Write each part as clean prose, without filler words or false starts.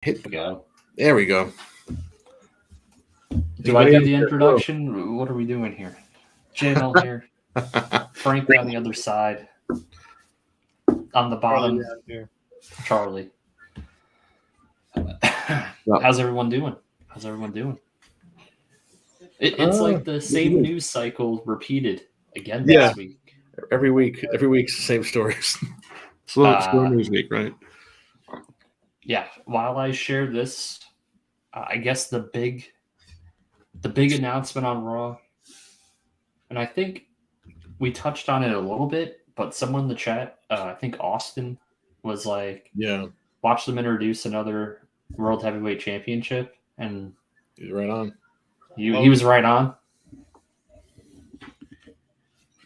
Hit Go. There we go. Do I do the introduction? What are we doing here? JML here. Frank on the other side. On the bottom, Charlie. How's everyone doing? It's like the same news cycle repeated again this week. Every week's the same stories. Slow news week, right? Yeah. While I share this, I guess the big announcement on Raw, and I think we touched on it a little bit, but someone in the chat, I think Austin, was like, watch them introduce another World Heavyweight Championship, and he's right on. He was right on.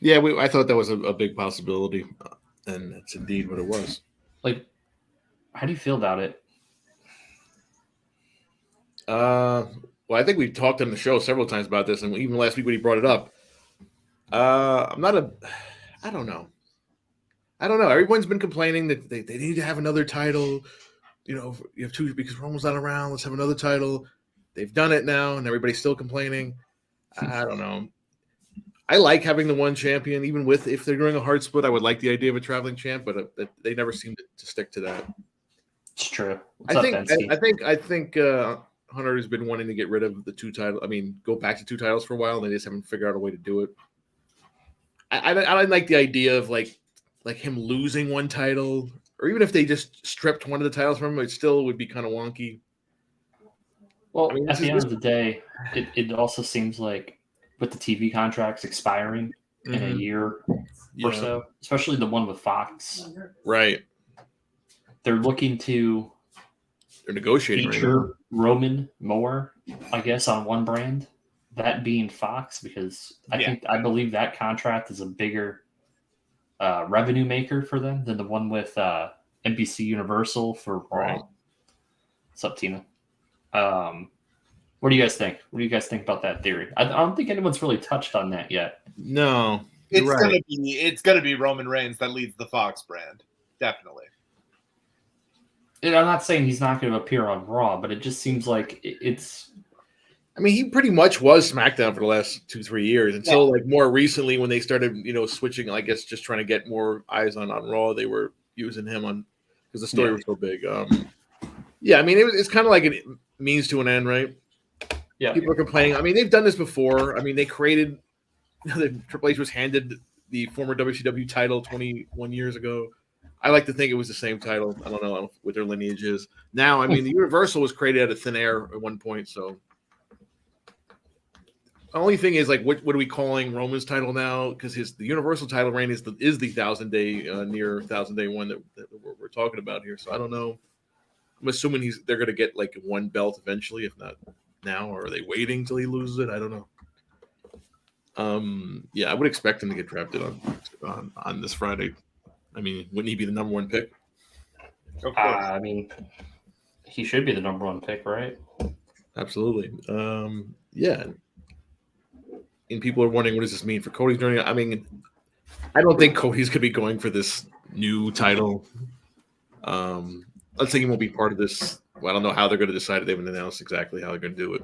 Yeah, I thought that was a big possibility, and that's indeed what it was. Like, how do you feel about it? Well, I think we talked on the show several times about this, and even last week when he brought it up. I don't know. Everyone's been complaining that they need to have another title. You have two because Roman's not around. Let's have another title. They've done it now, and everybody's still complaining. I don't know. I like having the one champion, even if they're doing a hard split. I would like the idea of a traveling champ, but they never seem to stick to that. It's true. I think Hunter has been wanting to get rid of the two titles. I mean, go back to two titles for a while, and they just haven't figured out a way to do it. I like the idea of like him losing one title, or even if they just stripped one of the titles from him, it still would be kind of wonky. Well, at the end of the day, it also seems like with the TV contracts expiring in a year or so, especially the one with Fox, right? They're looking to negotiating feature Roman more, I guess, on one brand, that being Fox, because I believe that contract is a bigger revenue maker for them than the one with NBC Universal for Raw. Right. What's up, Tina? What do you guys think? What do you guys think about that theory? I don't think anyone's really touched on that yet. No, it's gonna be Roman Reigns that leads the Fox brand, definitely. And I'm not saying he's not going to appear on Raw, but it just seems like it's. I mean, he pretty much was SmackDown for the last 2-3 years until like more recently when they started, switching. I guess just trying to get more eyes on Raw. They were using him on because the story was so big. I mean, it's kind of like a means to an end, right? Yeah, people are complaining. I mean, they've done this before. I mean, they created the Triple H was handed the former WCW title 21 years ago. I like to think it was the same title. I don't know what their lineage is. Now, I mean, the Universal was created out of thin air at one point. So the only thing is, like, what are we calling Roman's title now? Because the Universal title reign is the 1,000-day near 1,000-day one that we're talking about here. So I don't know. I'm assuming they're going to get like one belt eventually, if not now, or are they waiting till he loses it? I don't know. I would expect him to get drafted on this Friday. I mean, wouldn't he be the number one pick? I mean, he should be the number one pick, right? Absolutely. And people are wondering, what does this mean for Cody's journey? I mean, I don't think Cody's going to be going for this new title. Let's say he won't be part of this. Well, I don't know how they're going to decide it. They haven't announced exactly how they're going to do it.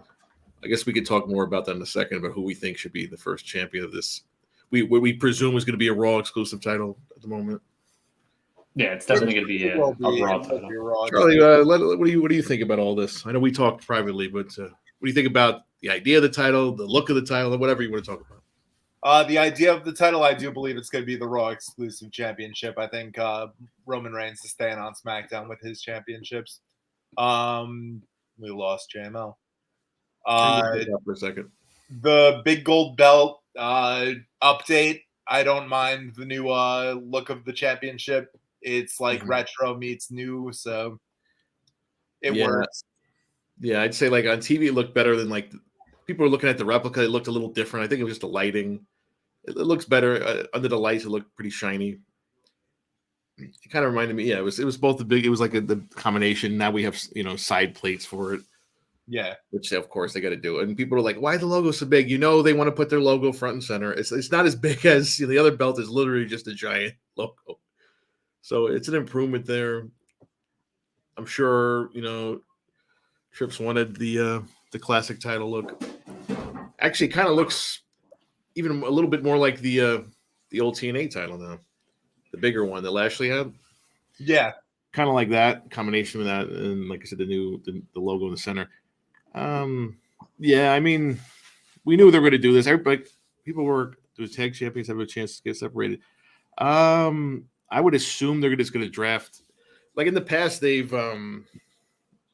I guess we could talk more about that in a second, about who we think should be the first champion of this. We presume is going to be a Raw exclusive title at the moment. Yeah, it's definitely going to be a Raw title. Charlie, what do you think about all this? I know we talked privately, but what do you think about the idea of the title, the look of the title, or whatever you want to talk about? The idea of the title, I do believe it's going to be the Raw exclusive championship. I think Roman Reigns is staying on SmackDown with his championships. We lost JML. For a second. The big gold belt update. I don't mind the new look of the championship. It's like retro meets new, so it works. Yeah, I'd say like on TV it looked better than like people were looking at the replica. It looked a little different. I think it was just the lighting. It looks better under the lights. It looked pretty shiny. It kind of reminded me. Yeah, it was both the big. It was like the combination. Now we have side plates for it. Yeah, which of course they got to do it. And people are like, "Why the logo so big?" They want to put their logo front and center. It's not as big as the other belt. Is literally just a giant logo. So it's an improvement there. I'm sure Trips wanted the classic title look. Actually, kind of looks even a little bit more like the old TNA title now, the bigger one that Lashley had. Yeah, kind of like that combination with that, and like I said, the logo in the center. Yeah, I mean, we knew they were going to do this. Everybody, people were the tag champions have a chance to get separated. I would assume they're just going to draft. Like in the past, they've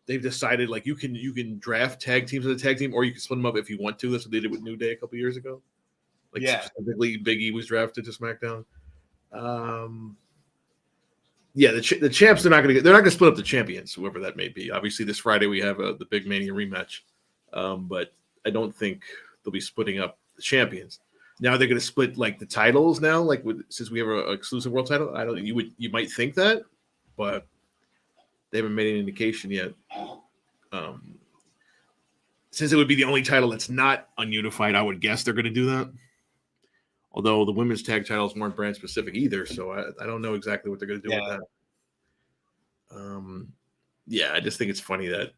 decided like you can draft tag teams as a tag team, or you can split them up if you want to. That's what they did with New Day a couple years ago. Like specifically, Big E was drafted to SmackDown. Yeah, the champs they're not going to split up the champions, whoever that may be. Obviously, this Friday we have the Big Mania rematch, but I don't think they'll be splitting up the champions. Now they're going to split like the titles now, like since we have an exclusive world title. I don't. You might think that, but they haven't made any indication yet. Since it would be the only title that's not ununified, I would guess they're going to do that. Although the women's tag titles weren't brand specific either, so I don't know exactly what they're going to do with that. Yeah, I just think it's funny that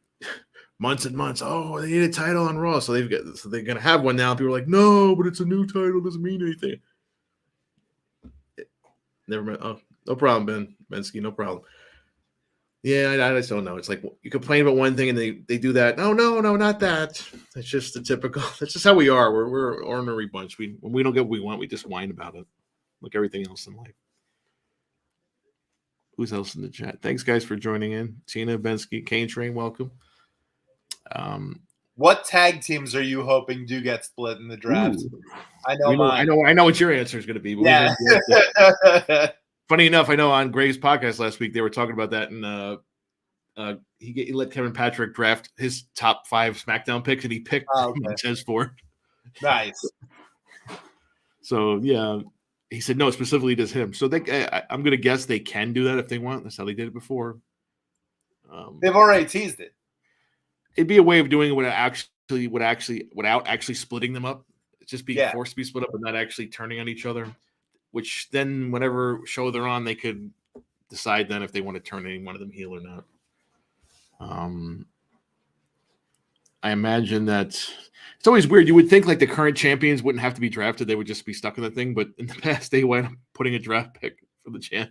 months and months. Oh, they need a title on Raw, so they're going to have one now. People are like, no, but it's a new title. It doesn't mean anything. Never mind. Oh, no problem, Ben Bensky. No problem. Yeah, I just don't know. It's like you complain about one thing and they do that. No, not that. It's just the typical. That's just how we are. We're an ornery bunch. When we don't get what we want, we just whine about it, like everything else in life. Who's else in the chat? Thanks, guys, for joining in. Tina Bensky, Kane Train, welcome. What tag teams are you hoping do get split in the draft? Ooh. I know what your answer is going to be. But yeah. Funny enough, I know on Gray's podcast last week they were talking about that, and he let Kevin Patrick draft his top 5 SmackDown picks, and he picked Montez Ford. Nice. So yeah, he said no, specifically does him. So I'm going to guess they can do that if they want. That's how they did it before. They've already teased it. It'd be a way of doing it without actually splitting them up. It's just being forced to be split up and not actually turning on each other. Which then, whatever show they're on, they could decide then if they want to turn any one of them heel or not. I imagine that it's always weird. You would think like the current champions wouldn't have to be drafted; they would just be stuck in the thing. But in the past, they went putting a draft pick for the champ.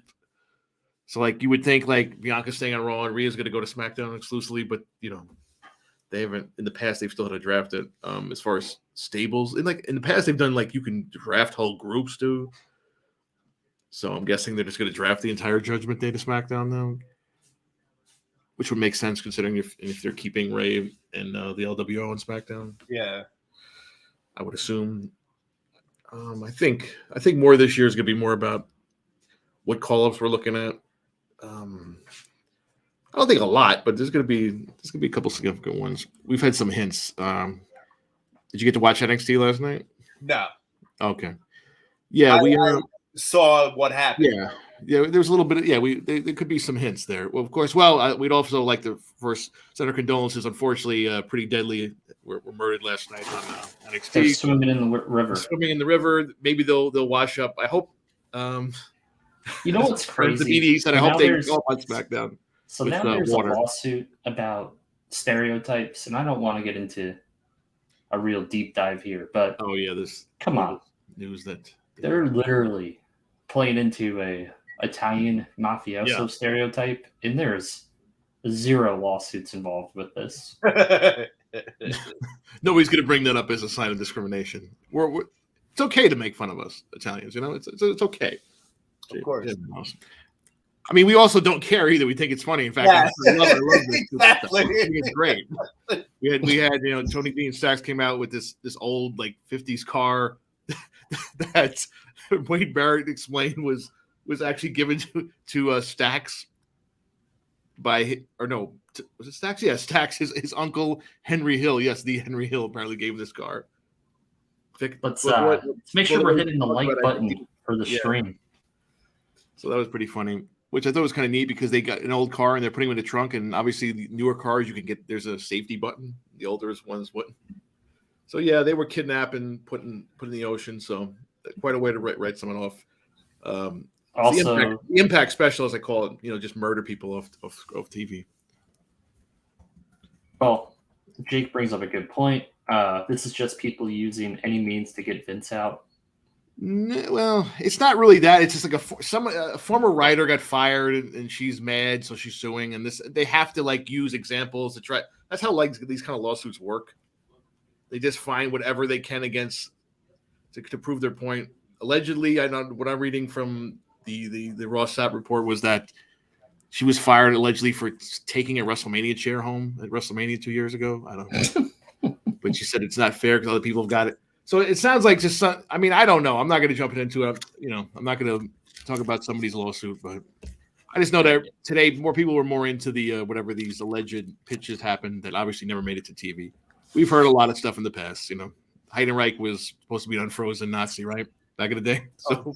So like you would think like Bianca's staying on Raw and Rhea's going to go to SmackDown exclusively, but they haven't. In the past, they've still had to draft it. As far as stables, in the past, they've done like you can draft whole groups too. So I'm guessing they're just going to draft the entire Judgment Day to SmackDown now, which would make sense considering if they're keeping Ray and the LWO on SmackDown. Yeah, I would assume. I think more this year is going to be more about what call-ups we're looking at. I don't think a lot, but there's going to be a couple significant ones. We've had some hints. Did you get to watch NXT last night? No. Okay. Yeah, I saw what happened. Yeah. There's a little bit of there could be some hints there. Well, of course. Well, we'd also like to first send our condolences. Unfortunately, Pretty Deadly were murdered last night on NXT. They're swimming in the river. Swimming in the river. Maybe they'll wash up. I hope. You know what's crazy? The BDE said I hope they go on SmackDown. So now there's a lawsuit about stereotypes, and I don't want to get into a real deep dive here, but come on, news that they're literally playing into a Italian mafioso stereotype, and there's 0 lawsuits involved with this. Nobody's going to bring that up as a sign of discrimination. It's okay to make fun of us Italians, it's okay. Of course. I mean, we also don't care either. We think it's funny. In fact, I love this. Exactly. I think it's great. We had Tony D and Stacks came out with this old like 50s car that Wade Barrett explained was actually given to Stacks by was it Stacks? Yeah, Stacks. His uncle Henry Hill. Yes, the Henry Hill apparently gave him this car. Let's make sure we're hitting the like button for the stream. So that was pretty funny. Which I thought was kind of neat because they got an old car and they're putting it in the trunk, and obviously the newer cars there's a safety button. The older ones wouldn't. So yeah, they were kidnapping, put in the ocean. So quite a way to write someone off. Also, the impact special, as I call it, just murder people off TV. Well, Jake brings up a good point. This is just people using any means to get Vince out. Well, it's not really that. It's just like a former writer got fired and she's mad, so she's suing. And they have to like use examples to try. That's how like these kind of lawsuits work. They just find whatever they can against to prove their point. Allegedly, I know what I'm reading from the Raw Sapp report was that she was fired allegedly for taking a WrestleMania chair home at WrestleMania 2 years ago. I don't know, but she said it's not fair because other people have got it. So it sounds like just some, I mean, I don't know. I'm not going to jump into it. I'm not going to talk about somebody's lawsuit, but I just know that today more people were more into the whatever these alleged pitches happened that obviously never made it to TV. We've heard a lot of stuff in the past. Heidenreich was supposed to be an unfrozen Nazi, right? Back in the day. So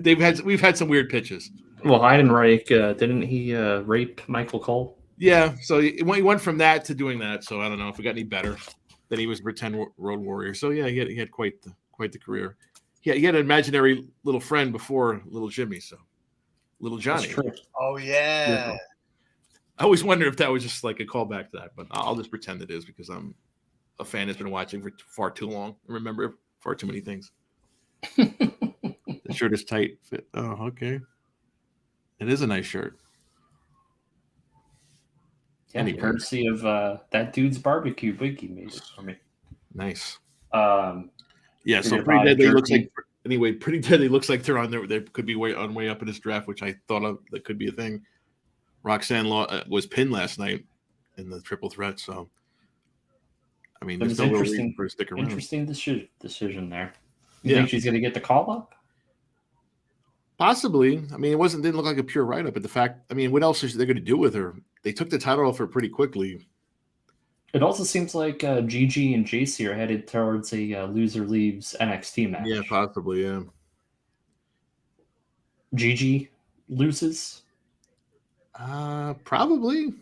we've had some weird pitches. Well, Heidenreich, didn't he rape Michael Cole? Yeah, so he went from that to doing that. So I don't know if it got any better. Then he was a pretend road warrior. So yeah, he had quite the career. He had an imaginary little friend before little Jimmy. So little Johnny. That's true. Oh yeah. I always wonder if that was just like a callback to that, but I'll just pretend it is because I'm a fan that's been watching for far too long and remember far too many things. The shirt is tight fit. Oh, okay. It is a nice shirt. Yeah, anyway. Courtesy of that dude's barbecue Biggie made it for me. Nice. Yeah, so Pretty Deadly looks like Pretty Deadly looks like they're on there. They could be way up in this draft, which I thought of that could be a thing. Roxanne was pinned last night in the triple threat, so I mean, there's no real reason for her to stick around. Interesting decision there. You think she's going to get the call up? Possibly. I mean, didn't look like a pure write-up, but the fact, I mean, what else is they going to do with her? They took the title off her pretty quickly. It also seems like Gigi and JC are headed towards a loser leaves NXT match. Yeah, possibly, yeah. Gigi loses? Probably.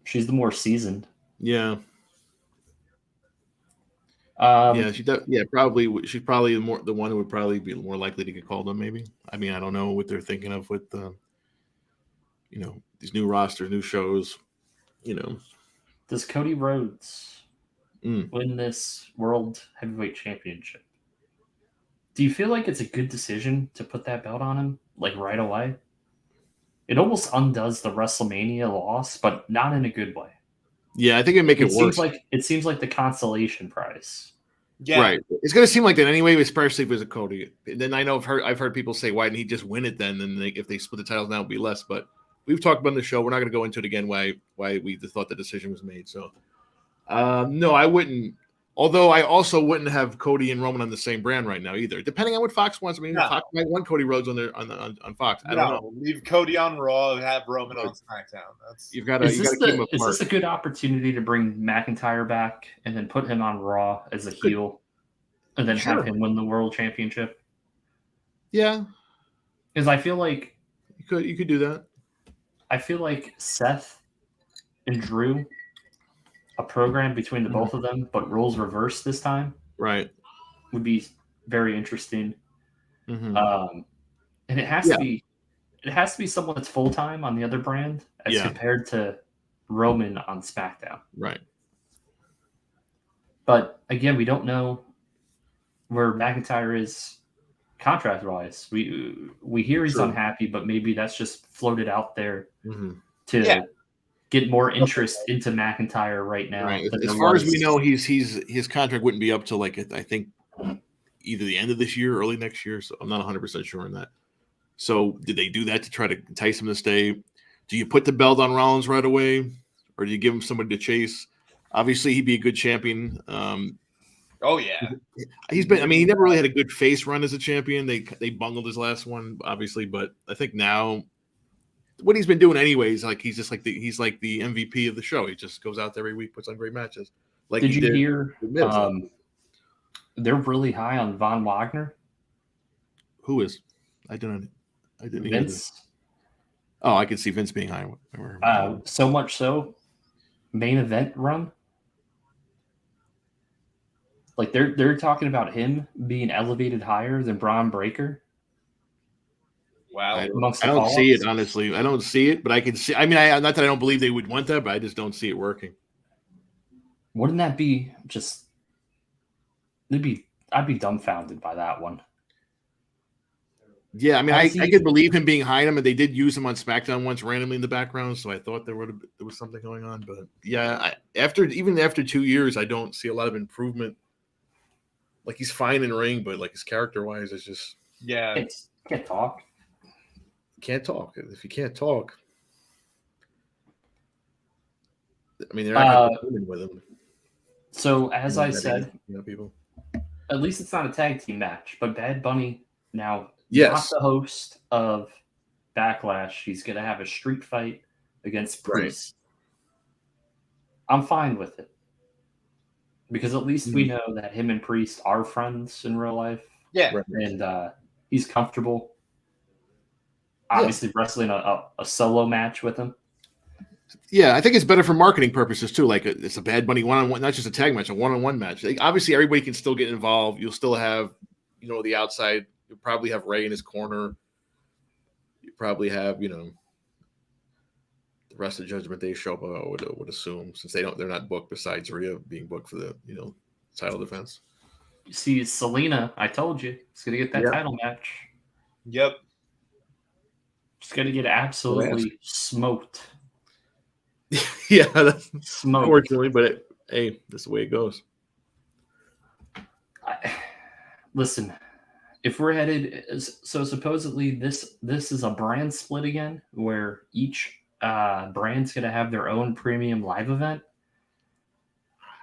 She's the more seasoned. Yeah. Yeah, probably. She's probably the one who would probably be more likely to get called on. Maybe. I mean, I don't know what they're thinking of with these new rosters, new shows. Does Cody Rhodes win this World Heavyweight Championship? Do you feel like it's a good decision to put that belt on him like right away? It almost undoes the WrestleMania loss, but not in a good way. Yeah, I think it'd make it worse. It seems like the consolation prize. Yeah. Right. It's going to seem like that anyway, especially if it's a Cody. And then I know I've heard people say, why didn't he just win it then? And if they split the titles now, it'd be less. But we've talked about in the show. We're not going to go into it again why we thought the decision was made. So, no, I wouldn't. Although I also wouldn't have Cody and Roman on the same brand right now either. Depending on what Fox wants. I mean, Fox might want Cody Rhodes on Fox. I don't know. Leave Cody on Raw and have Roman on SmackDown. You've got to keep him apart. Is this a good opportunity to bring McIntyre back and then put him on Raw as a heel and then have him win the World Championship? Yeah. Because I feel like you could do that. I feel like Seth and Drew, a program between the both of them, but roles reversed this time, right, would be very interesting. Mm-hmm. And it has to be someone that's full time on the other brand as compared to Roman on SmackDown, right? But again, we don't know where McIntyre is contract wise. We hear he's unhappy, but maybe that's just floated out there to get more interest into McIntyre right now. Right. As far as we know, his contract wouldn't be up till I think either the end of this year or early next year. So I'm not 100% sure on that. So did they do that to try to entice him to stay? Do you put the belt on Rollins right away, or do you give him somebody to chase? Obviously, he'd be a good champion. Oh yeah, he's been. I mean, he never really had a good face run as a champion. They bungled his last one, obviously, but I think now. What he's been doing anyways, like he's like the MVP of the show. He just goes out there every week, puts on great matches. Like did you hear? They're really high on Von Wagner. Who is? I didn't. Vince. Oh, I could see Vince being high. So much so, main event run. Like they're talking about him being elevated higher than Braun Breaker. Wow. I Amongst don't, the I don't see it, call-ups? honestly. I don't see it, but I can see. I mean, not that I don't believe they would want that, but I just don't see it working. Wouldn't that be just? I'd be dumbfounded by that one. Yeah, I mean, Has I he- could believe him being high him, and they did use him on SmackDown once randomly in the background, so I thought there was something going on. But yeah, after 2 years, I don't see a lot of improvement. Like he's fine in ring, but like his character wise, it's just Yeah. Can't talk. can't talk. If you can't talk, I mean, they're not going to be with him. So as I That said, people. at least it's not a tag team match. But Bad Bunny now, Yes. not the host of Backlash. He's going to have a street fight against Priest. I'm fine with it because at least we know that him and Priest are friends in real life. Yeah. Right. And he's comfortable. Obviously, wrestling a solo match with him. Yeah, I think it's better for marketing purposes too. Like it's a Bad Bunny one-on-one, not just a tag match, a one-on-one match. Like, obviously, everybody can still get involved. You'll still have, the outside. You'll probably have Ray in his corner. You probably have, the rest of Judgment Day show up. I would assume, since they're not booked besides Rhea being booked for the title defense. You see, Selena, I told you, it's going to get that title match. Yep. She's going to get absolutely smoked. Yeah, that's Smoked. Unfortunately, but hey, that's the way it goes. Listen, if we're headed, so supposedly this is a brand split again, where each brand's going to have their own premium live event.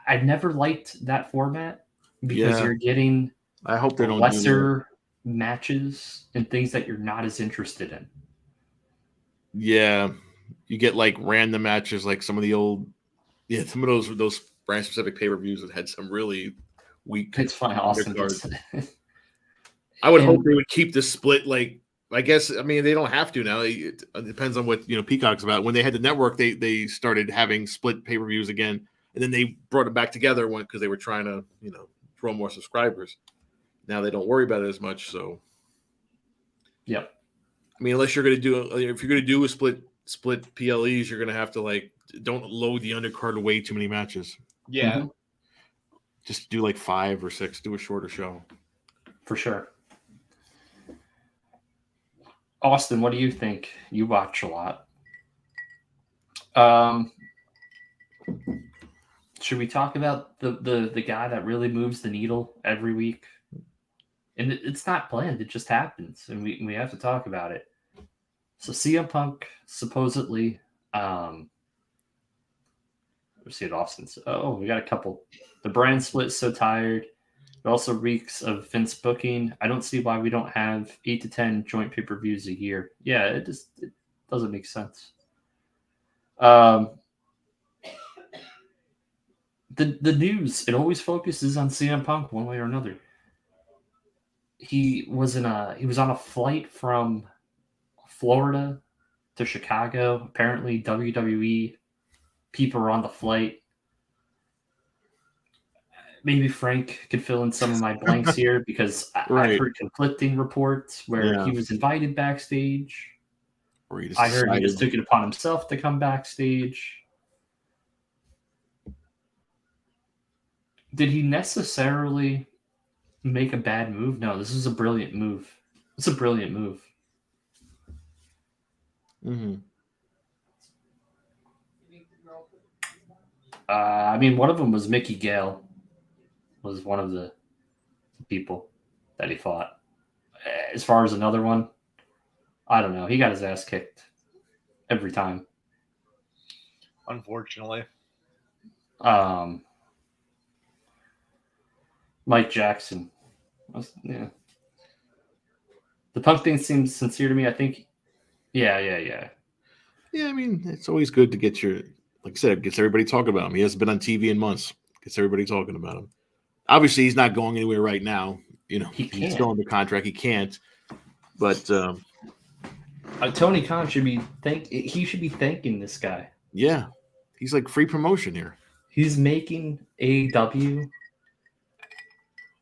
I've never liked that format because you're getting I hope they don't lesser matches and things that you're not as interested in. Yeah, you get like random matches, like some of the old, some of those brand specific pay per views that had some really weak. It's fine, Austin. I would hope they would keep the split. Like, I guess, I mean, they don't have to now. It depends on what Peacock's about. When they had the network, they started having split pay per views again, and then they brought it back together because they were trying to draw more subscribers. Now they don't worry about it as much. So, yep. I mean, unless you're going to do a split PLEs, you're going to have to don't load the undercard way too many matches. Yeah. Mm-hmm. Just do like 5 or 6. Do a shorter show. For sure. Austin, what do you think? You watch a lot. Should we talk about the guy that really moves the needle every week? And it's not planned; it just happens, and we have to talk about it. So CM Punk supposedly, let's see what Austin said. Oh, we got a couple. The brand split so tired. It also reeks of Vince booking. I don't see why we don't have 8 to 10 joint pay-per-views a year. Yeah, it doesn't make sense. The news, it always focuses on CM Punk one way or another. He was on a flight from Florida to Chicago. Apparently WWE people are on the flight. Maybe Frank could fill in some of my blanks here because I've heard conflicting reports where he was invited backstage. I heard he just took it upon himself to come backstage. Did he necessarily make a bad move? No, this is a brilliant move. It's a brilliant move. Mm-hmm. I mean, one of them was Mickey Gale. Was one of the people that he fought. As far as another one, I don't know. He got his ass kicked every time. Unfortunately. Mike Jackson. Yeah. The Punk thing seems sincere to me. I think. Yeah. Yeah, I mean, it's always good to get like I said, it gets everybody talking about him. He hasn't been on TV in months. Gets everybody talking about him. Obviously, he's not going anywhere right now. He's still under contract. He can't. But Tony Khan should be thanking this guy. Yeah, he's like free promotion here. He's making AEW.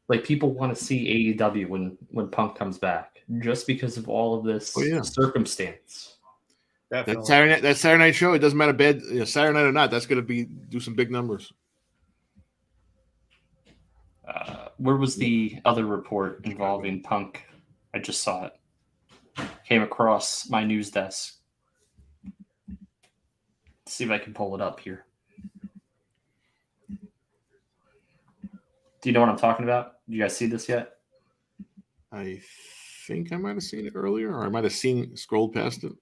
Like people want to see AEW when Punk comes back. just because of all of this circumstance. Definitely. That Saturday night show, it doesn't matter Saturday night or not, that's going to do some big numbers. Where was the other report involving Punk? I just saw it. Came across my news desk. Let's see if I can pull it up here. Do you know what I'm talking about? Do you guys see this yet? I think I might have seen it earlier, or I might have scrolled past it.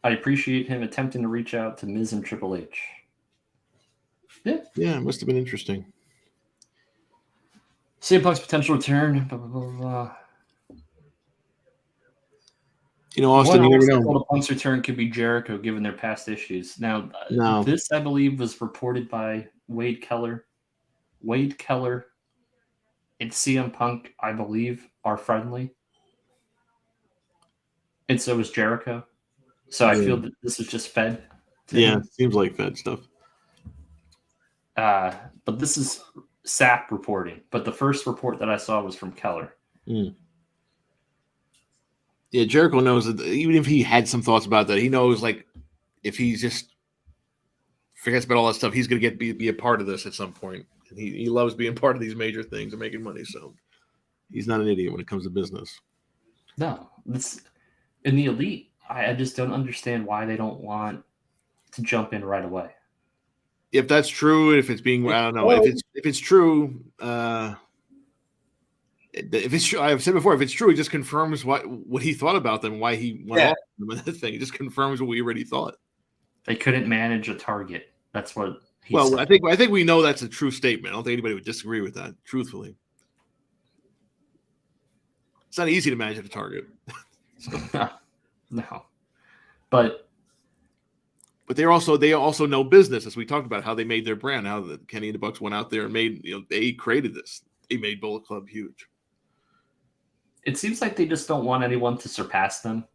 I appreciate him attempting to reach out to Miz and Triple H. Yeah, it must have been interesting. CM Punk's potential return. Blah, blah, blah, blah. Austin, you never know. Punk's return could be Jericho, given their past issues. Now, this, I believe, was reported by Wade Keller. Wade Keller and CM Punk, I believe, are friendly. And so is Jericho. So I feel that this is just fed. Yeah, it seems like fed stuff. But this is SAP reporting. But the first report that I saw was from Keller. Mm. Yeah, Jericho knows that even if he had some thoughts about that, he knows like if he just forgets about all that stuff, he's going to be a part of this at some point. And he loves being part of these major things and making money. So he's not an idiot when it comes to business. No, in the Elite, I just don't understand why they don't want to jump in right away. If that's true, if it's being, I don't know. If it's true, if it's true, I've said before, if it's true, it just confirms what he thought about them, why he went off them and that thing. It just confirms what we already thought. They couldn't manage a target. That's what he said. I think we know that's a true statement. I don't think anybody would disagree with that, truthfully. It's not easy to manage a target. No. But they also know business, as we talked about, how they made their brand, how the Kenny and the Bucks went out there and made, they created this. They made Bullet Club huge. It seems like they just don't want anyone to surpass them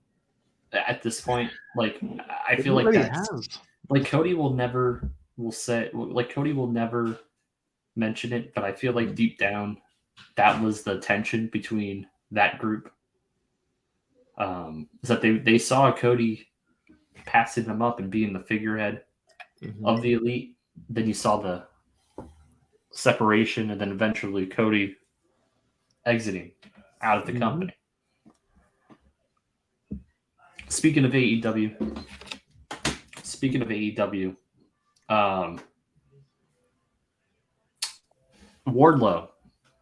at this point. Like, I feel like that's like Cody will never mention it, but I feel like deep down that was the tension between that group. Is that they saw Cody passing them up and being the figurehead of the Elite. Then you saw the separation, and then eventually Cody exiting out of the company. Speaking of AEW, Wardlow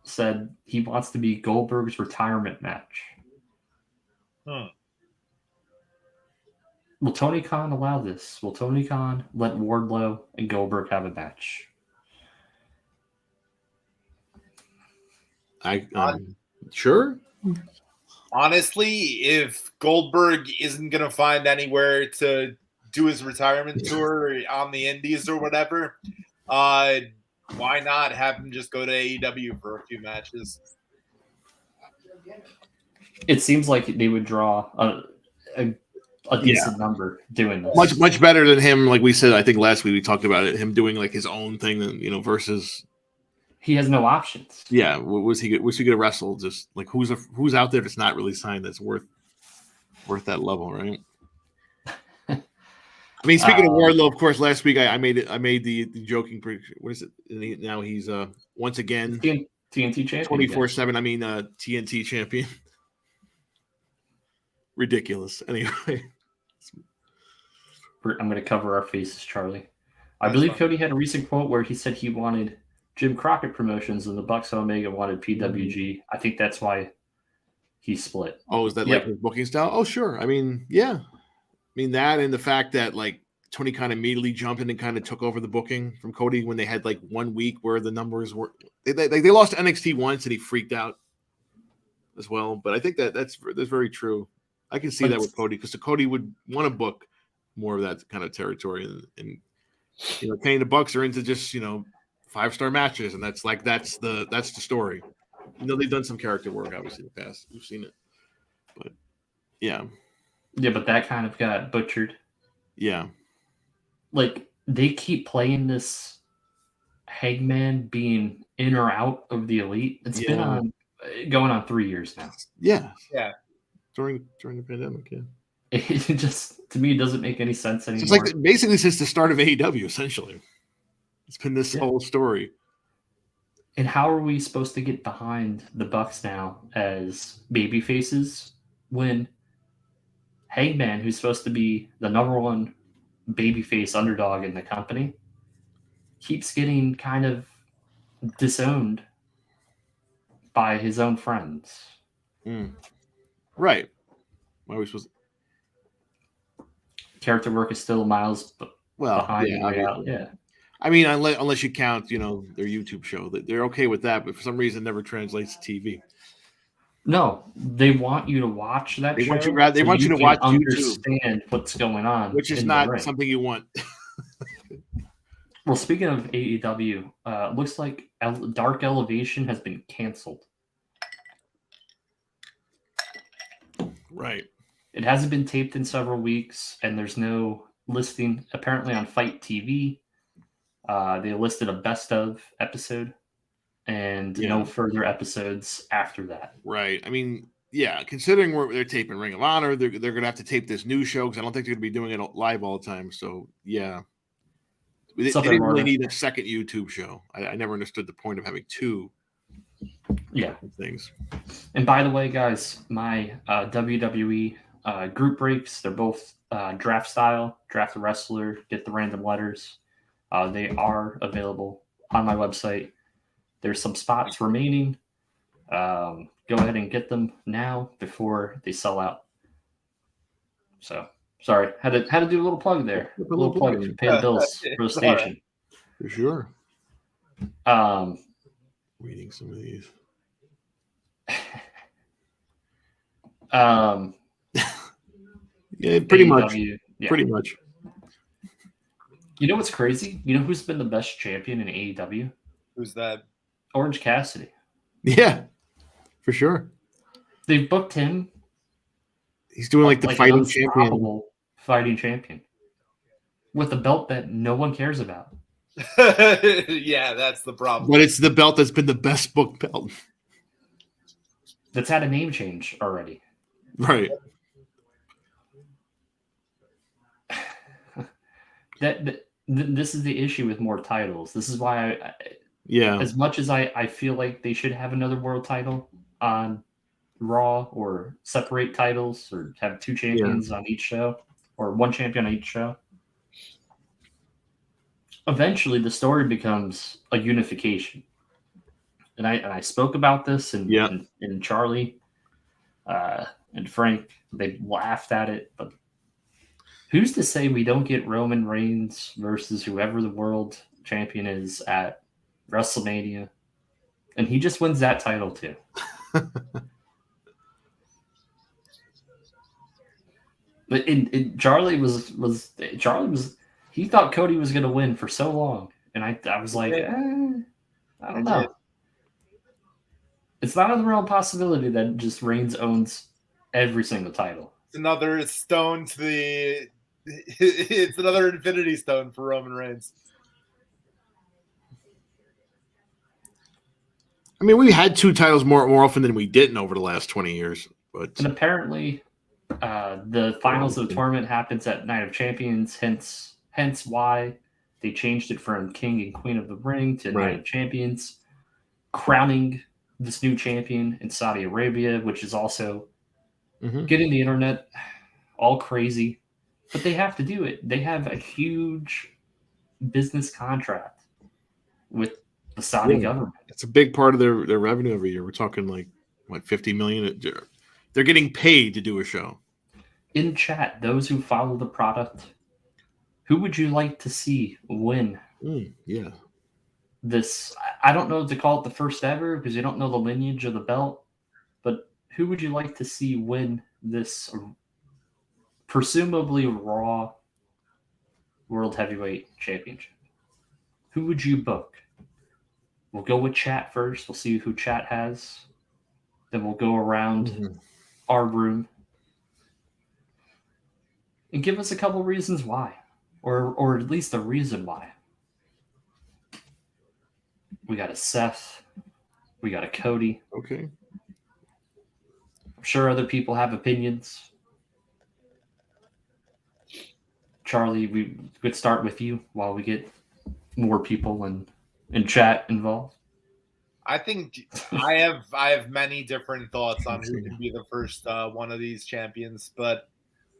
said he wants to be Goldberg's retirement match. Will Tony Khan allow this? Will Tony Khan let Wardlow and Goldberg have a match? Sure. Honestly, if Goldberg isn't going to find anywhere to do his retirement tour on the Indies or whatever, why not have him just go to AEW for a few matches? It seems like they would draw a decent number doing this. Much better than him, like we said, I think last week we talked about it, him doing like his own thing, versus he has no options. Yeah, was he going to wrestle? Just like who's out there that's not really signed that's worth that level, right? I mean, speaking of Wardlow, of course, last week I made the joking prediction. What is it? Now he's once again TNT champion 24/7. I mean TNT champion. Ridiculous. Anyway, I'm going to cover our faces, Charlie. I believe Cody had a recent quote where he said he wanted Jim Crockett Promotions and the Bucks and Omega wanted PWG. I think that's why he split. Oh, is that like his booking style? Oh, sure. I mean, yeah. I mean, that and the fact that like Tony kind of immediately jumped in and kind of took over the booking from Cody when they had like 1 week where the numbers were they lost NXT once and he freaked out as well. But I think that's very true. I can see that with Cody because Cody would want to book more of that kind of territory, and Kenny and the Bucks are into just 5-star matches, and that's the story. They've done some character work obviously in the past. We've seen it, but yeah, but that kind of got butchered. Yeah, like they keep playing this Hangman being in or out of the Elite. It's been going on 3 years now. Yeah. Yeah. During the pandemic, yeah. It just, to me, it doesn't make any sense anymore. It's like basically since the start of AEW, essentially. It's been this whole story. And how are we supposed to get behind the Bucks now as baby faces when Hangman, who's supposed to be the number one babyface underdog in the company, keeps getting kind of disowned by his own friends? Right. Why are we supposed to... Character work is still miles behind in reality. Yeah. I mean, unless you count, their YouTube show, that they're okay with that, but for some reason, it never translates to TV. No, they want you to watch that They show. want you to watch understand what's going on, which is not something you want. Well, speaking of AEW, looks like Dark Elevation has been canceled. Right. It hasn't been taped in several weeks, and there's no listing apparently on Fight TV. They listed a best of episode and no further episodes after that. Right. I mean, yeah, considering they're taping Ring of Honor, they're going to have to tape this new show because I don't think they're going to be doing it live all the time. So, yeah. They didn't really need a second YouTube show. I never understood the point of having two things. And by the way, guys, my WWE group breaks, they're both draft style, draft the wrestler, get the random letters. They are available on my website. There's some spots remaining. Go ahead and get them now before they sell out. So, sorry, had to do a little plug there. A little plug to pay the bills for the station. For sure. Reading some of these. Yeah, pretty much. Yeah. Pretty much. You know what's crazy? You know who's been the best champion in AEW? Who's that? Orange Cassidy. Yeah, for sure. They've booked him. He's doing like the fighting champion. Fighting champion. With a belt that no one cares about. Yeah, that's the problem. But it's the belt that's been the best booked belt. That's had a name change already. Right. This is the issue with more titles. This is why as much as I feel like they should have another world title on Raw or separate titles or have two champions on each show or one champion on each show. Eventually the story becomes a unification. And I spoke about this and Charlie and Frank, they laughed at it, but who's to say we don't get Roman Reigns versus whoever the world champion is at WrestleMania, and he just wins that title too? But Charlie was he thought Cody was going to win for so long, and I was like, I don't know. It's not a real possibility that just Reigns owns every single title. It's another stone to the. It's another Infinity Stone for Roman Reigns. I mean, we had two titles more often than we didn't over the last 20 years. And apparently, the finals of the tournament happens at Night of Champions. Hence why they changed it from King and Queen of the Ring to Night of Champions, crowning this new champion in Saudi Arabia, which is also getting the internet all crazy. But they have to do it. They have a huge business contract with the Saudi government. It's a big part of their revenue every year. We're talking like, what, $50 million? They're getting paid to do a show. In chat, those who follow the product, who would you like to see win? This, I don't know if to call it the first ever because you don't know the lineage of the belt, but who would you like to see win this presumably Raw World Heavyweight Championship? Who would you book? We'll go with chat first. We'll see who chat has. Then we'll go around our room and give us a couple reasons why, or at least a reason why. We got a Seth. We got a Cody. Okay. I'm sure other people have opinions. Charlie, we could start with you while we get more people in chat involved. I think I have many different thoughts on who could be the first one of these champions, but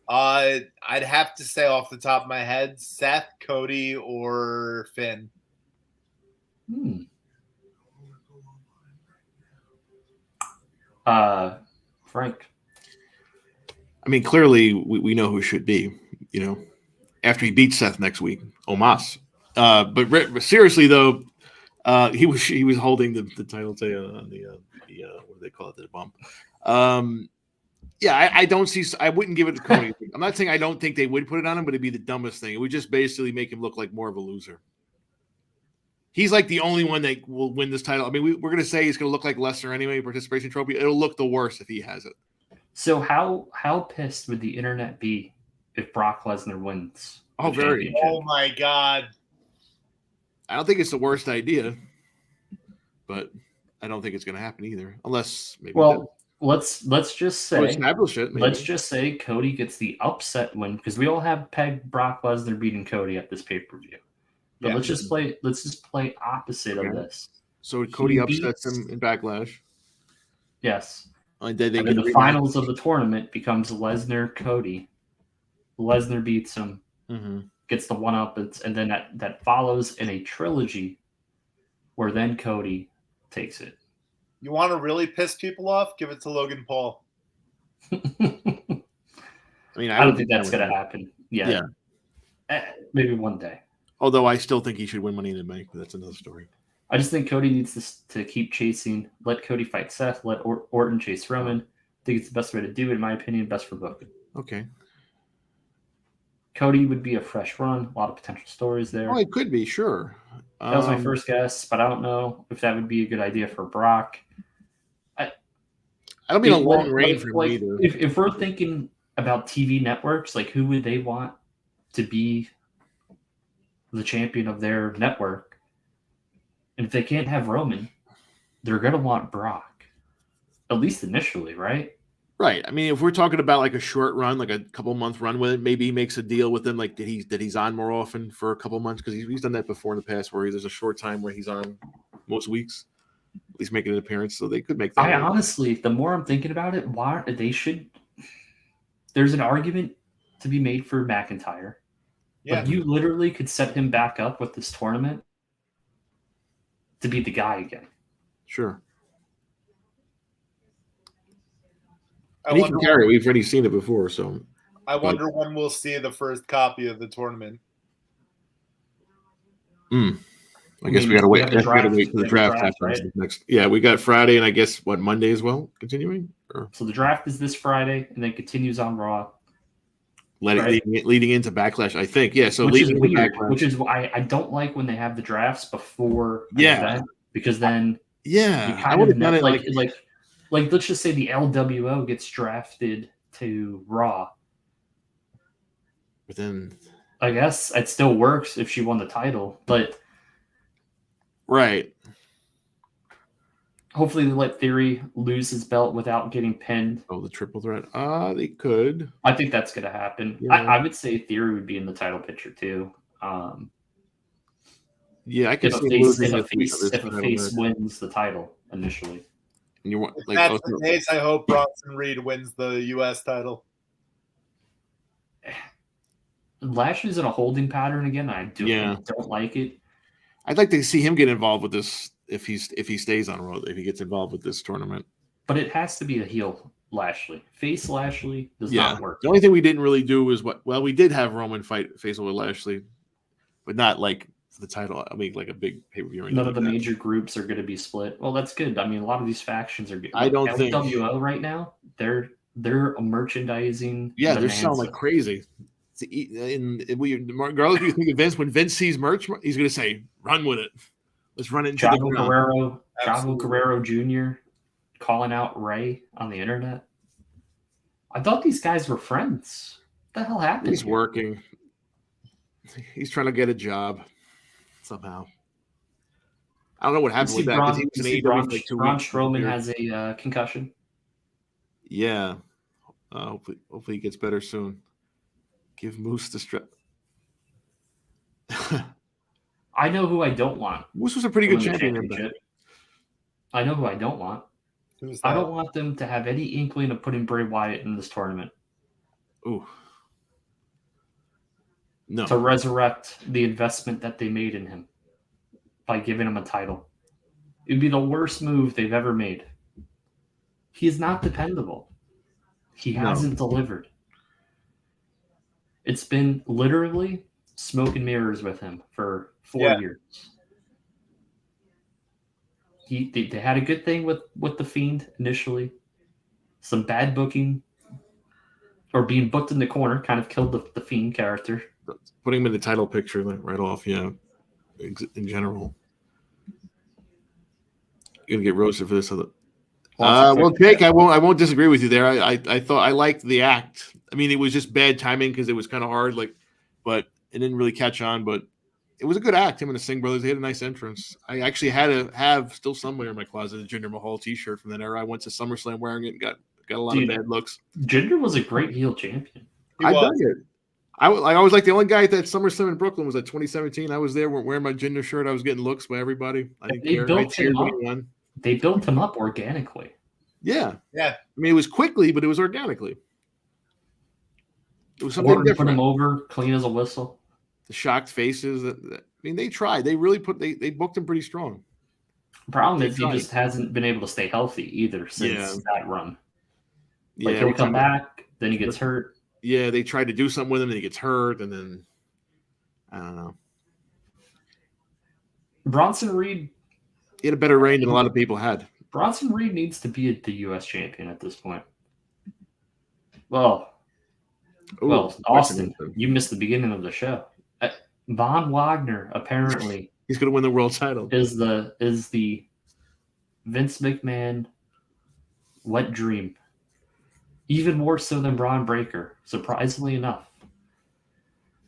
I'd have to say off the top of my head, Seth, Cody, or Finn. Frank. I mean, clearly we know who it should be, after he beats Seth next week, Omos. But seriously though, he was holding the title on the what do they call it, the bump. I don't see. I wouldn't give it to Cody. I'm not saying I don't think they would put it on him, but it'd be the dumbest thing. It would just basically make him look like more of a loser. He's like the only one that will win this title. I mean, we're going to say he's going to look like Lesnar anyway, participation trophy. It'll look the worst if he has it. So how pissed would the internet be if Brock Lesnar wins? Oh, very. Oh my God. I don't think it's the worst idea, but I don't think it's going to happen either, unless maybe. Well, let's just say establish it. Maybe. Let's just say Cody gets the upset win because we all have pegged Brock Lesnar beating Cody at this pay-per-view. But let's just play opposite of this. So Cody upsets him in Backlash. Yes. And then the finals of the tournament becomes Lesnar Cody. Lesnar beats him, gets the one up, and then that follows in a trilogy where then Cody takes it. You want to really piss people off? Give it to Logan Paul. I mean, I don't think that's going to happen. Yeah. Maybe one day. Although I still think he should win Money in the Bank, but that's another story. I just think Cody needs to keep chasing. Let Cody fight Seth. Let Orton chase Roman. I think it's the best way to do it, in my opinion. Best for booking. Okay. Cody would be a fresh run. A lot of potential stories there. Oh, it could be, sure. That was my first guess, but I don't know if that would be a good idea for Brock. I don't mean a long reign for him either. If we're thinking about TV networks, like who would they want to be the champion of their network? And if they can't have Roman, they're going to want Brock, at least initially, right? Right. I mean, if we're talking about like a short run, like a couple month run with it, maybe he makes a deal with them, like that he's on more often for a couple months, because he's done that before in the past, where there's a short time where he's on most weeks, at least making an appearance. So they could make that. Honestly, the more I'm thinking about it, there's an argument to be made for McIntyre. Yeah. Like you literally could set him back up with this tournament to be the guy again. Sure. He can carry it. We've already seen it before, so. I wonder when we'll see the first copy of the tournament. I guess we got to wait. We got to wait for the draft happens right? Next. Yeah, we got Friday, and I guess Monday as well. Continuing. So the draft is this Friday, and then continues on Raw. Leading into Backlash, I think. Yeah, so which is weird. Which is why I don't like when they have the drafts before an event, because then I would have done it like let's just say the LWO gets drafted to Raw. But then I guess it still works if she won the title, but right. Hopefully they let Theory lose his belt without getting pinned. Oh, the triple threat. They could. I think that's going to happen. Yeah. I would say Theory would be in the title picture too. Yeah, I could see if a face wins the title initially. And you want, if that's the case, I hope Bronson Reed wins the U.S. title. Lashley's in a holding pattern again. I don't like it. I'd like to see him get involved with this if he stays on Raw, if he gets involved with this tournament. But it has to be a heel Lashley. Face Lashley does not work. The only thing we didn't really do was we did have Roman fight face over Lashley, but not like the title. I mean, like a big pay-per-view. None of the major groups are going to be split. Well, that's good. I mean, a lot of these factions are good. I don't think LWO right now, they're merchandising. Yeah, they're selling like crazy. Regardless of you think of Vince, when Vince sees merch, he's going to say, "Run with it. Let's run it into the ground." Chavo Guerrero Jr. calling out Ray on the internet. I thought these guys were friends. What the hell happened? He's working. He's trying to get a job somehow. I don't know what happened with that because he was in AEW for like 2 Braun weeks. Strowman has a concussion. Yeah. Hopefully he gets better soon. Give Moose the strap. I know who I don't want. Moose was a pretty good champion. I know who I don't want. Who's that? I don't want them to have any inkling of putting Bray Wyatt in this tournament. Ooh. No. To resurrect the investment that they made in him by giving him a title. It would be the worst move they've ever made. He is not dependable. He hasn't delivered. It's been literally smoke and mirrors with him for 4 years. They had a good thing with the Fiend initially. Some bad booking or being booked in the corner kind of killed the Fiend character. Putting him in the title picture right off, yeah. In general. You're gonna get roasted for this. Well, Jake, I won't disagree with you there. I thought I liked the act. I mean, it was just bad timing because it was kind of hard, but it didn't really catch on. But it was a good act. Him and the Singh brothers, they had a nice entrance. I actually have still somewhere in my closet a Jinder Mahal T-shirt from that era. I went to SummerSlam wearing it and got a lot of bad looks. Jinder was a great heel champion. I dug it. I was like the only guy at that SummerSlam in Brooklyn was at 2017. I was there wearing my Jinder shirt. I was getting looks by everybody. I didn't care. They built him up organically. Yeah. Yeah. I mean, it was quickly, but it was organically. It was something different. Put him over, clean as a whistle. The shocked faces. I mean, they tried. They really they booked him pretty strong. The problem is he just hasn't been able to stay healthy either since that run. Like he'll come back, then he gets hurt. Yeah, they tried to do something with him, and he gets hurt, and then I don't know. Bronson Reed. He had a better reign than a lot of people had. Bronson Reed needs to be the U.S. champion at this point. Well, Austin, you missed the beginning of the show. Von Wagner apparently he's going to win the world title. Is the Vince McMahon wet dream, even more so than Braun Breaker. Surprisingly enough,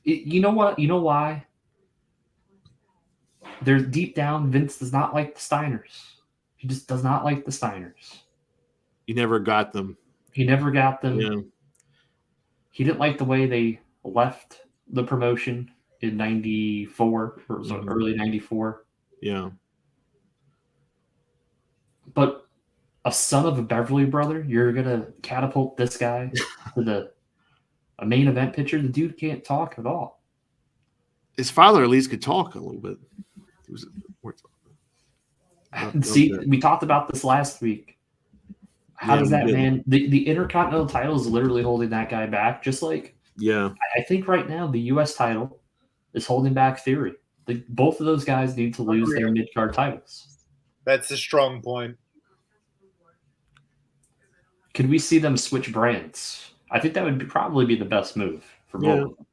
you know what? You know why? There's deep down, Vince does not like the Steiners. He just does not like the Steiners. He never got them. Yeah. He didn't like the way they left the promotion in 94 or early 94. Yeah. But a son of a Beverly brother, you're going to catapult this guy to a main event picture? The dude can't talk at all. His father at least could talk a little bit. See, we talked about this last week. How does that man? The Intercontinental title is literally holding that guy back. Just like I think right now the U.S. title is holding back Theory. Both of those guys need to lose their mid-card titles. That's a strong point. Could we see them switch brands? I think that would probably be the best move for both of them.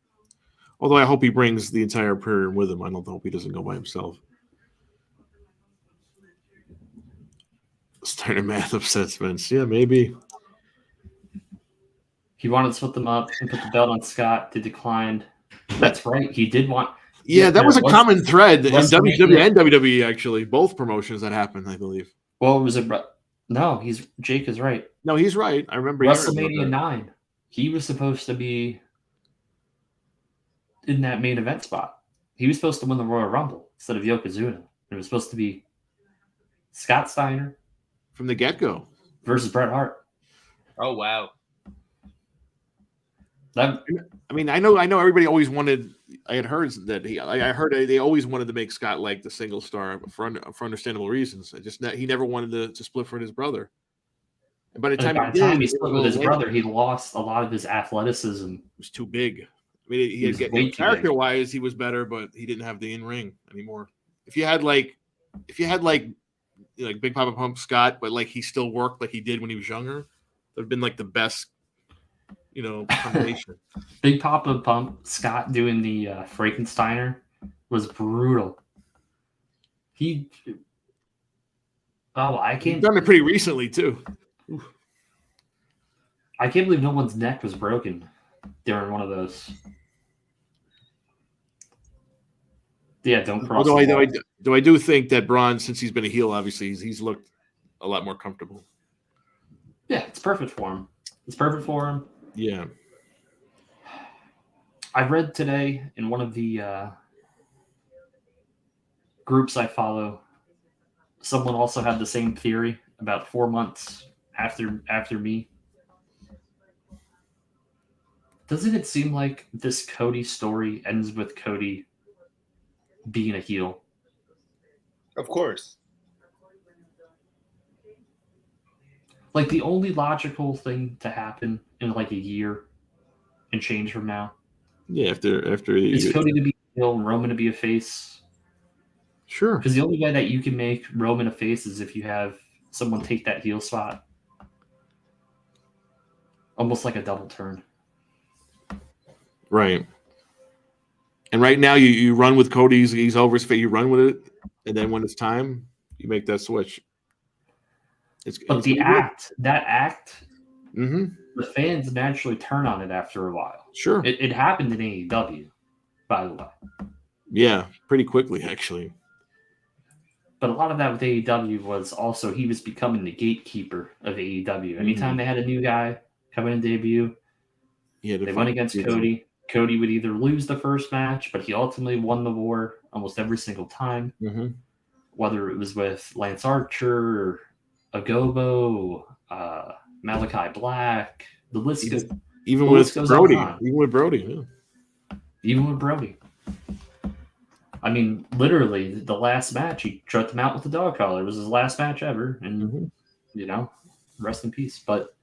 Although I hope he brings the entire Imperium with him. I don't hope he doesn't go by himself. Starting math upsets Vince. Yeah, maybe. He wanted to split them up and put the belt on Scott to decline. That's right. He did want. Yeah, that was a common thread in WWE and WWE, actually. Both promotions that happened, I believe. Well, was it? No, Jake is right. No, he's right. I remember WrestleMania 9. He was supposed to be in that main event spot. He was supposed to win the Royal Rumble instead of Yokozuna. It was supposed to be Scott Steiner from the get-go versus Bret Hart. Oh wow! I mean, I know. Everybody always wanted. I had heard that I heard they always wanted to make Scott like the single star for understandable reasons. He never wanted to split for his brother. And by the time he split with his brother, he lost a lot of his athleticism. It was too big. I mean, he had character-wise, he was better, but he didn't have the in-ring anymore. If you had like Big Papa Pump Scott, but like he still worked like he did when he was younger, that'd have been like the best, combination. Big Papa Pump Scott doing the Frankensteiner was brutal. I can't. He's done it pretty recently too. I can't believe no one's neck was broken during one of those. Yeah, don't cross Although the wall. I do think that Braun, since he's been a heel, obviously he's looked a lot more comfortable. Yeah, it's perfect for him. It's perfect for him. Yeah. I read today in one of the groups I follow, someone also had the same theory about 4 months after me. Doesn't it seem like this Cody story ends with Cody being a heel? Of course. Like the only logical thing to happen in like a year and change from now Yeah, after is Cody to be a heel and Roman to be a face. Sure. Because the only way that you can make Roman a face is if you have someone take that heel spot. Almost like a double turn. Right. And right now you run with Cody, he's over his face, you run with it, and then when it's time, you make that switch. But the act, mm-hmm. the fans naturally turn on it after a while. Sure. It happened in AEW, by the way. Yeah, pretty quickly, actually. But a lot of that with AEW was also he was becoming the gatekeeper of AEW. Anytime they had a new guy come in and debut, they went against Cody. Cody would either lose the first match, but he ultimately won the war almost every single time. Mm-hmm. Whether it was with Lance Archer, Agobo, Malachi Black, the list goes. Even with Brody. Even with Brody. Yeah. Even with Brody. I mean, literally, the last match, he choked him out with the dog collar. It was his last match ever. And, you know, rest in peace. But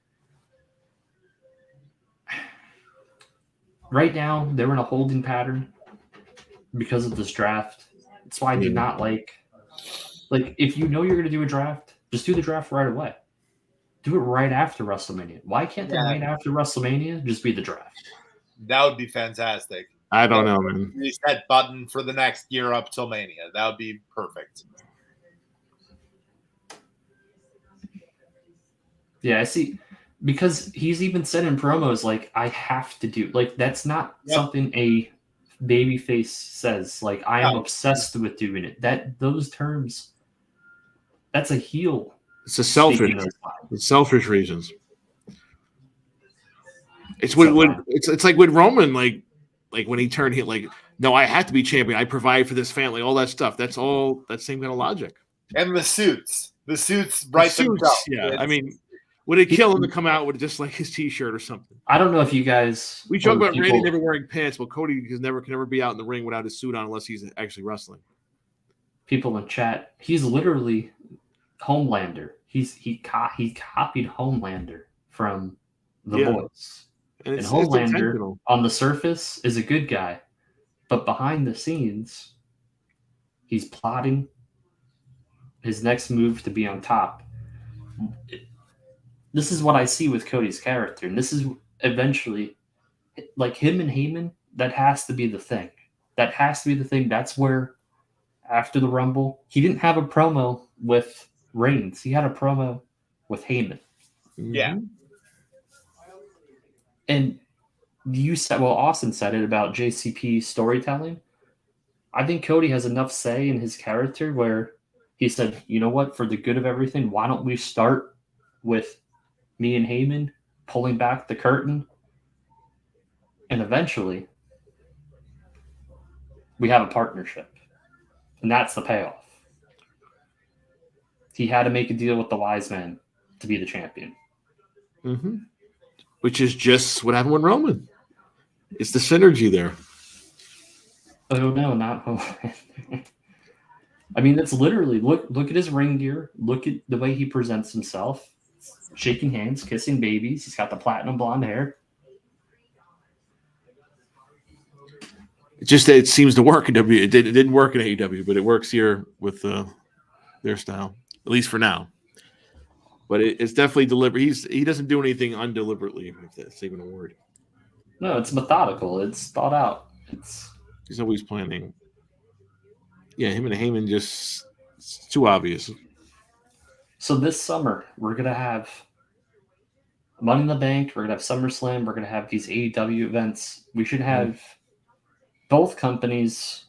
right now, they're in a holding pattern because of this draft. That's why I do not like, if you know you're going to do a draft, just do the draft right away. Do it right after WrestleMania. Why can't the night after WrestleMania just be the draft? That would be fantastic. I don't know, man. Reset button for the next year up till Mania. That would be perfect. Yeah, I see. Because he's even said in promos, like, I have to do. Like, that's not something a babyface says. Like, I am obsessed with doing it. Those terms, that's a heel. It's selfish reasons. It's it's like with Roman, like when he turned heel, like, no, I have to be champion. I provide for this family, all that stuff. That's all that same kind of logic. And the suits right themselves. Yeah, I mean, would it kill him to come out with just like his T-shirt or something? I don't know if you guys. We joke about Randy never wearing pants. Well, Cody can never be out in the ring without his suit on unless he's actually wrestling. People in chat, he's literally Homelander. He copied Homelander from the Boys. And Homelander on the surface is a good guy, but behind the scenes, he's plotting his next move to be on top. This is what I see with Cody's character, and this is eventually, like him and Heyman, that has to be the thing. That has to be the thing. That's where, after the Rumble, he didn't have a promo with Reigns. He had a promo with Heyman. Yeah. And you said, Austin said it about JCP storytelling. I think Cody has enough say in his character where he said, you know what, for the good of everything, why don't we start with me and Heyman pulling back the curtain, and eventually we have a partnership. And that's the payoff. He had to make a deal with the wise man to be the champion. Mm-hmm. Which is just what happened with Roman. It's the synergy there. Oh no, not Homelander. I mean, it's literally look at his ring gear. Look at the way he presents himself. Shaking hands, kissing babies. He's got the platinum blonde hair. It seems to work in W. It didn't work in AEW, but it works here with their style, at least for now. But it's definitely deliberate. He doesn't do anything undeliberately, if that's even a word. No, it's methodical. It's thought out. He's always planning. Yeah, him and Heyman it's too obvious. So this summer, we're going to have Money in the Bank. We're going to have SummerSlam. We're going to have these AEW events. We should have both companies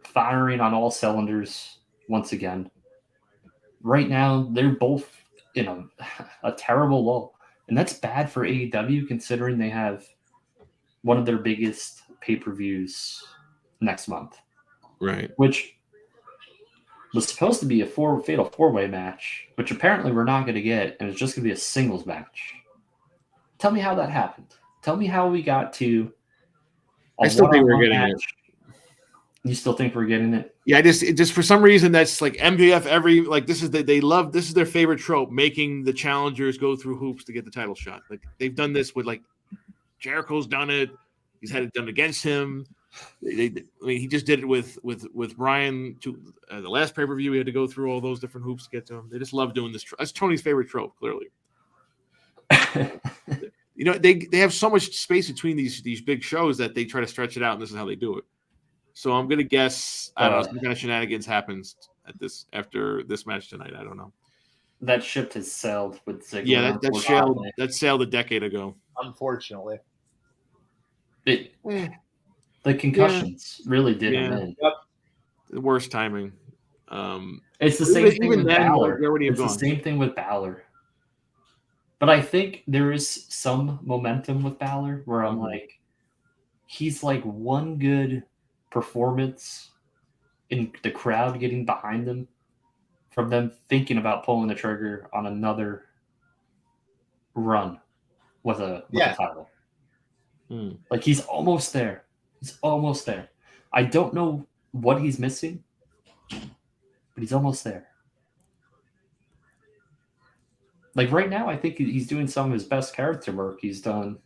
firing on all cylinders once again. Right now, they're both in a terrible lull. And that's bad for AEW considering they have one of their biggest pay-per-views next month. Right. Which was supposed to be a fatal four-way match, which apparently we're not going to get, and it's just going to be a singles match. Tell me how that happened. Tell me how we got to I still think we're getting it. You still think we're getting it? Yeah, just for some reason that's like MJF this is their favorite trope, making the challengers go through hoops to get the title shot. Like they've done this with like Jericho's done it. He's had it done against him. He just did it with Brian to the last pay-per-view. He had to go through all those different hoops to get to him. They just love doing this. That's Tony's favorite trope, clearly. They have so much space between these big shows that they try to stretch it out, and this is how they do it. So I'm gonna guess I don't know, some kind of shenanigans happens after this match tonight. I don't know. That ship has sailed with Ziggler. Yeah, that sailed a decade ago. Unfortunately. The concussions really did him in. Yep. The worst timing. It's the same thing with Balor. It's the same thing with Balor. But I think there is some momentum with Balor where I'm like, he's like one good performance in the crowd getting behind him from them thinking about pulling the trigger on another run with a title. Like he's almost there. He's almost there. I don't know what he's missing, but he's almost there. Like right now, I think he's doing some of his best character work he's done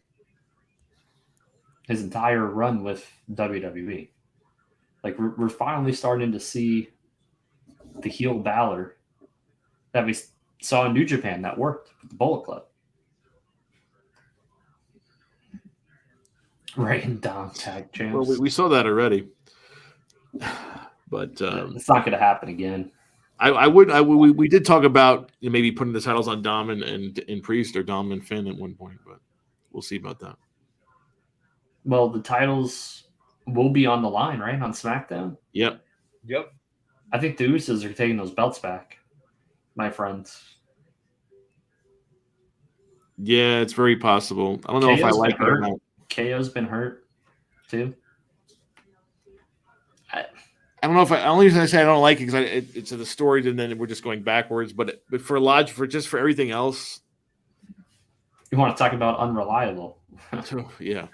his entire run with WWE. Like we're finally starting to see the heel Balor that we saw in New Japan that worked with the Bullet Club. Right in Dom tag champs. Well, we saw that already, but it's not going to happen again. We did talk about maybe putting the titles on Dom and Priest or Dom and Finn at one point, but we'll see about that. Well, the titles will be on the line, right, on SmackDown? Yep. I think the Usos are taking those belts back, my friends. Yeah, it's very possible. I don't know if I like it or not. KO's been hurt, too. I don't know if the only reason I say I don't like it because it's the story, and then we're just going backwards. But for everything else, you want to talk about unreliable? Yeah,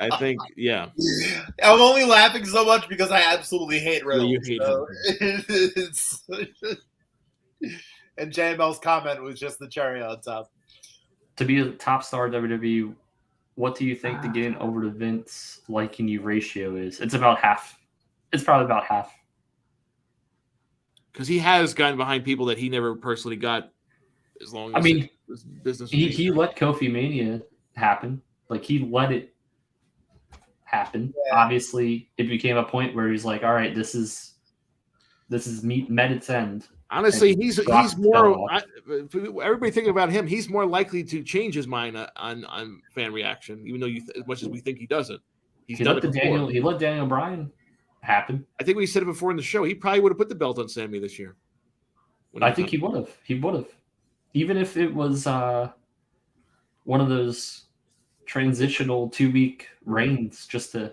I think I'm only laughing so much because I absolutely hate Riddle. You hate him. And JML's comment was just the cherry on top. To be a top star WWE, what do you think the getting over to Vince liking you ratio is? It's about half. It's probably about half. Because he has gotten behind people that he never personally got as long as business. He let Kofi Mania happen. Like he let it happen. Yeah. Obviously, it became a point where he's like, all right, this is met its end. Honestly, he's more. Everybody thinking about him, he's more likely to change his mind on fan reaction, even though as much as we think he doesn't. He let Daniel Bryan happen. I think we said it before in the show. He probably would have put the belt on Sammy this year. I think he would have. He would have, even if it was one of those transitional 2-week reigns, just to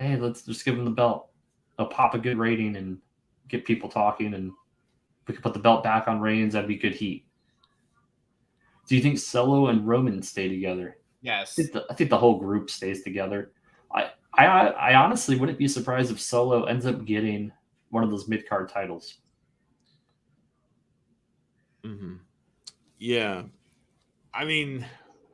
let's just give him the belt. They'll pop a good rating and get people talking, and we could put the belt back on Reigns. That'd be good heat. Do you think Solo and Roman stay together? Yes. I think the whole group stays together. I honestly wouldn't be surprised if Solo ends up getting one of those mid-card titles. Mm-hmm. Yeah. I mean,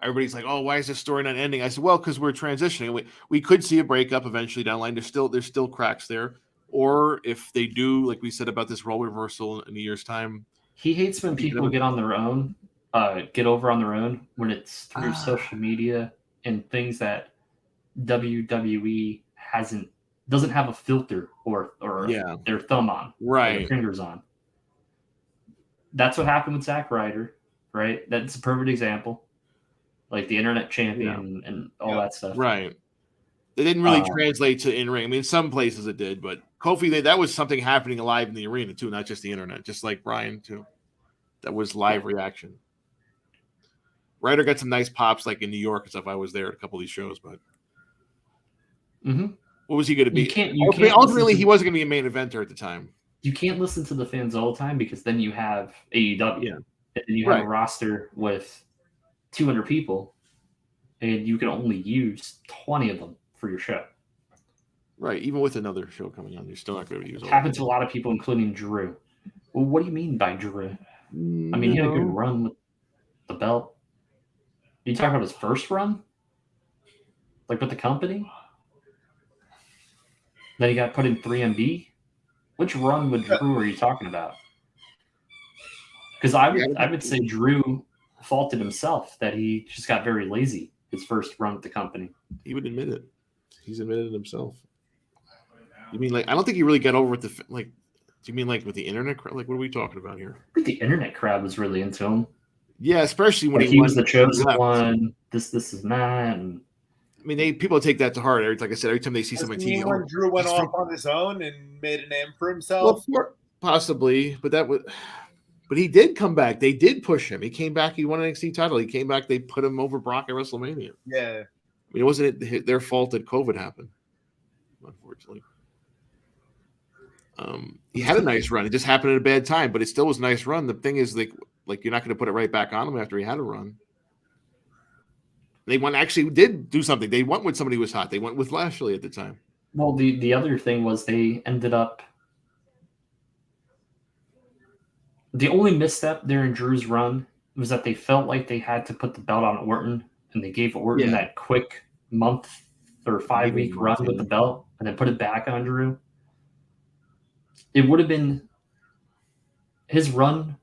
everybody's like, oh, why is this story not ending? I said, well, because we're transitioning. We could see a breakup eventually down the line. There's still cracks there. Or if they do, like we said about this role reversal in a year's time. He hates when people get on their own, get over on their own, when it's through social media and things that WWE doesn't have a filter or their thumb on, right? Or their fingers on. That's what happened with Zack Ryder, right? That's a perfect example. Like the internet champion and all that stuff. Right. It didn't really translate to in ring. I mean, some places it did, but Kofi, that was something happening live in the arena too, not just the internet. Just like Brian too, that was live reaction. Ryder got some nice pops, like in New York and stuff. I was there at a couple of these shows, but what was he going to be? Ultimately, he wasn't going to be a main eventer at the time. You can't listen to the fans all the time because then you have AEW, and you have a roster with 200 people, and you can only use 20 of them for your show. Right. Even with another show coming on, you're still not going to use it. Happened to a lot of people, including Drew. Well, what do you mean by Drew? I mean, he had a good run with the belt. You talking about his first run? Like with the company? Then he got put in 3MB? Which run with Drew are you talking about? Because I would say Drew faulted himself that he just got very lazy his first run with the company. He would admit it. He's admitted it himself. You mean like I don't think he really got over with the like? Do you mean like with the internet? Like what are we talking about here? I think the internet crowd was really into him. Yeah, especially when he was the chosen one. This is not. And I mean, people take that to heart. Like I said, every time they see someone TV, when Drew went off on his own and made a name for himself. Well, possibly, but but he did come back. They did push him. He came back. He won an NXT title. He came back. They put him over Brock at WrestleMania. Yeah. I mean, it wasn't their fault that COVID happened, unfortunately. He had a nice run. It just happened at a bad time, but it still was a nice run. The thing is, like you're not going to put it right back on him after he had a run. They actually did do something. They went with somebody who was hot. They went with Lashley at the time. Well, the other thing was they ended up. The only misstep there in Drew's run was that they felt like they had to put the belt on Orton, and they gave Orton that quick month or 5-week run with the belt, and then put it back on Drew. It would have been his run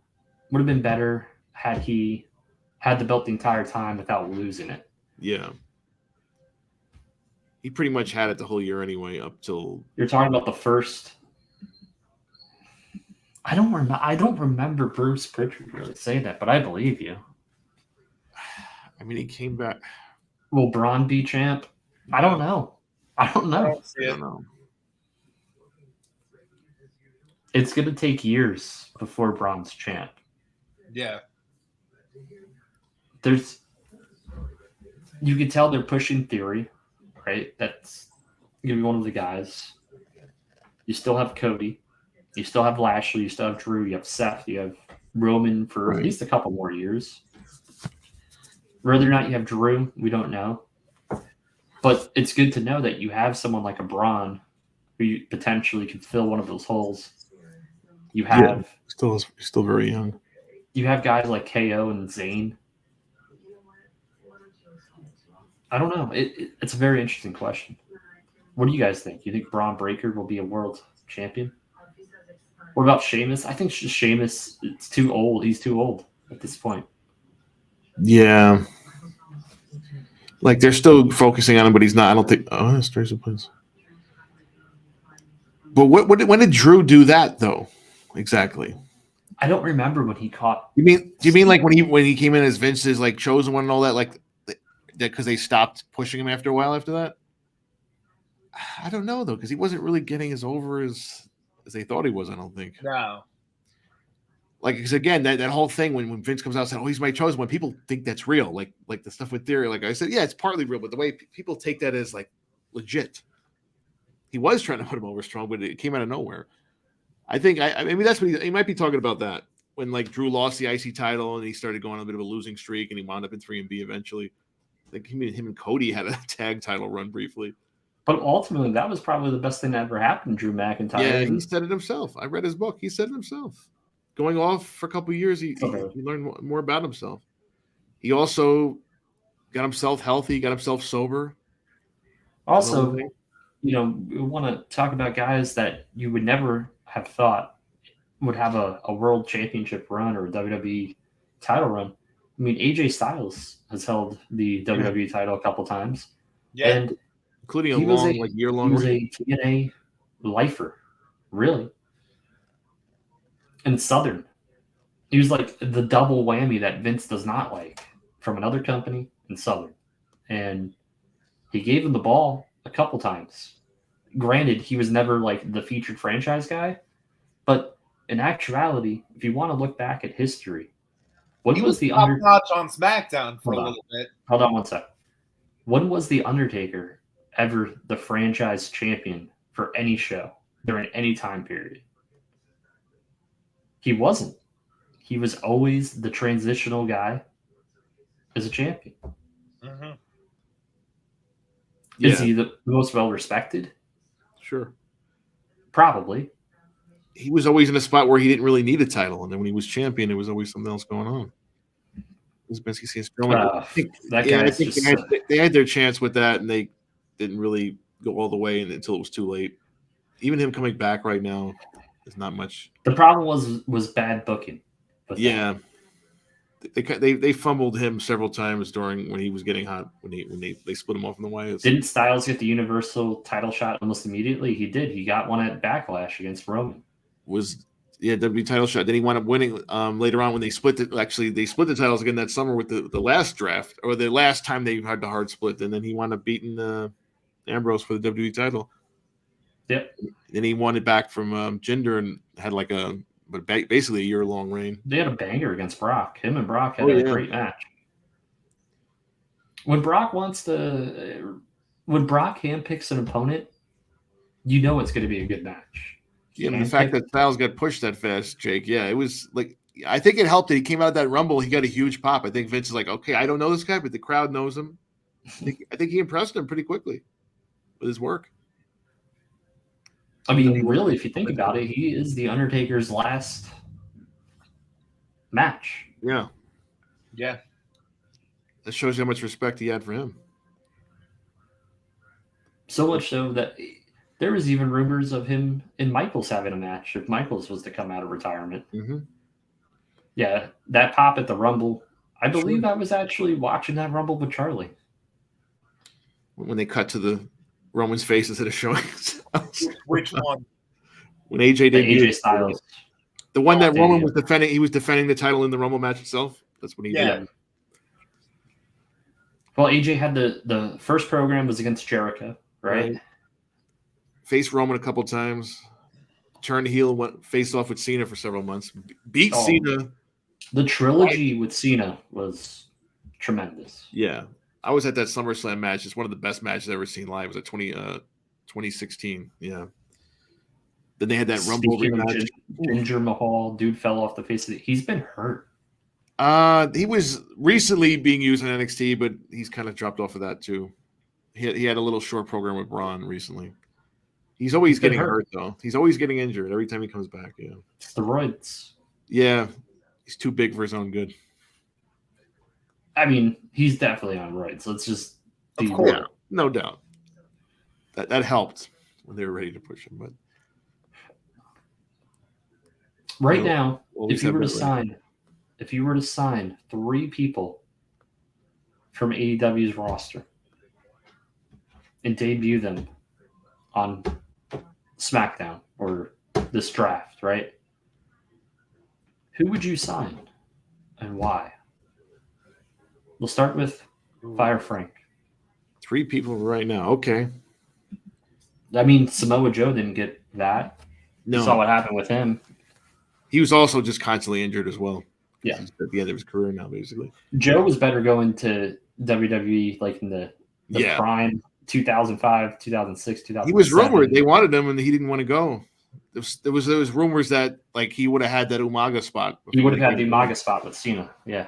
would have been better had he had the belt the entire time without losing it. Yeah. He pretty much had it the whole year anyway, up till you're talking about the first. I don't remember Bruce Pritchard really saying that, but I believe you. I mean, he came back. Will Braun be champ? I don't know. I don't know. It's going to take years before Braun's champ. Yeah. You can tell they're pushing Theory, right? That's going to be one of the guys. You still have Cody. You still have Lashley. You still have Drew. You have Seth. You have Roman for at least a couple more years. Whether or not you have Drew, we don't know. But it's good to know that you have someone like a Braun who you potentially can fill one of those holes. You have still very young. You have guys like KO and Zayn. I don't know. It's a very interesting question. What do you guys think? You think Braun Breaker will be a world champion? What about Sheamus? I think Sheamus, it's too old. He's too old at this point. Yeah. Like they're still focusing on him, but he's not. I don't think. Oh, that's Tracy Prince. But when did Drew do that though? Exactly. I don't remember when he caught. Do you mean like when he came in as Vince's like chosen one and all that, like that because they stopped pushing him after a while after that? I don't know though, because he wasn't really getting as over as they thought he was. I don't think. No. Like, because again, that whole thing when Vince comes out and said, "Oh, he's my chosen one," people think that's real. Like the stuff with Theory. Like I said, yeah, it's partly real, but the way people take that as like legit. He was trying to put him over strong, but it came out of nowhere. I think maybe that's what he might be talking about, that when like Drew lost the IC title and he started going on a bit of a losing streak and he wound up in 3MB eventually. I think him and Cody had a tag title run briefly. But ultimately, that was probably the best thing that ever happened to Drew McIntyre. Yeah, he said it himself. I read his book. He said it himself. Going off for a couple of years, he learned more about himself. He also got himself healthy, got himself sober. Also, we want to talk about guys that you would never have thought would have a world championship run or a WWE title run. I mean, AJ Styles has held the WWE title a couple times. Yeah. And including a long, year-long He was a TNA lifer, really. And Southern. He was like the double whammy that Vince does not like from another company and Southern. And he gave him the ball a couple times. Granted, he was never like the featured franchise guy, but in actuality, if you want to look back at history, when He was was the top notch on SmackDown for a Hold on. little bit. Hold on one sec. When was the Undertaker ever the franchise champion for any show during any time period? He wasn't. He was always the transitional guy as a champion. Mm-hmm. Is he the most well respected? Sure. Probably. He was always in a spot where he didn't really need a title, and then when he was champion, there was always something else going on. That guy's just they had their chance with that, and they didn't really go all the way until it was too late. Even him coming back right now is not much. The problem was bad booking. Yeah, they fumbled him several times during when he was getting hot when they split him off in the Wyatts. Didn't Styles get the Universal title shot almost immediately? He did. He got one at Backlash against Roman. WWE title shot. Then he wound up winning later on when they split it. Actually, they split the titles again that summer with the last draft or the last time they had the hard split. And then he wound up beating Ambrose for the WWE title. Yep. Then he won it back from Jinder and had like basically a year-long reign. They had a banger against Brock. Him and Brock had a great match. When Brock handpicks an opponent, you know it's going to be a good match. Yeah, but the fact that Styles got pushed that fast, Jake, it was like I think it helped that he came out of that Rumble. He got a huge pop. I think Vince is like, okay, I don't know this guy, but the crowd knows him. I think he impressed him pretty quickly with his work. I mean, really, if you think about it, he is the Undertaker's last match. Yeah. Yeah. That shows you how much respect he had for him. So much so that there was even rumors of him and Michaels having a match if Michaels was to come out of retirement. Mm-hmm. Yeah, that pop at the Rumble. I believe I was actually watching that Rumble with Charlie. When they cut to the Roman's face instead of showing Which one? When AJ did AJ Styles. The one that Roman was defending, he was defending the title in the Rumble match itself. That's when he did. Well, AJ had the first program was against Jericho, right? Faced Roman a couple times, turned heel, went face off with Cena for several months, beat Cena. The trilogy with Cena was tremendous. Yeah. I was at that SummerSlam match. It's one of the best matches I've ever seen live. It was at 2016. Yeah. Then they had that Rumble rematch. Jinder Mahal, dude fell off the face of it. He's been hurt. He was recently being used in NXT, but he's kind of dropped off of that too. He had a little short program with Braun recently. He's always getting hurt though. He's always getting injured every time he comes back. Yeah. Steroids. Yeah. He's too big for his own good. I mean, he's definitely on roids. Let's just no doubt. That helped when they were ready to push him. But now, if you were to sign 3 people from AEW's roster and debut them on SmackDown or this draft, right? Who would you sign and why? We'll start with Fire Frank. 3 people right now. Okay. I mean, Samoa Joe didn't get that. No. You saw what happened with him. He was also just constantly injured as well. Yeah. He's at the end of his career now, basically. Joe was better going to WWE like in the prime 2005, 2006, 2007. He was rumored. They wanted him, and he didn't want to go. There was rumors that like he would have had that Umaga spot. He would have had the Umaga spot with Cena. Yeah.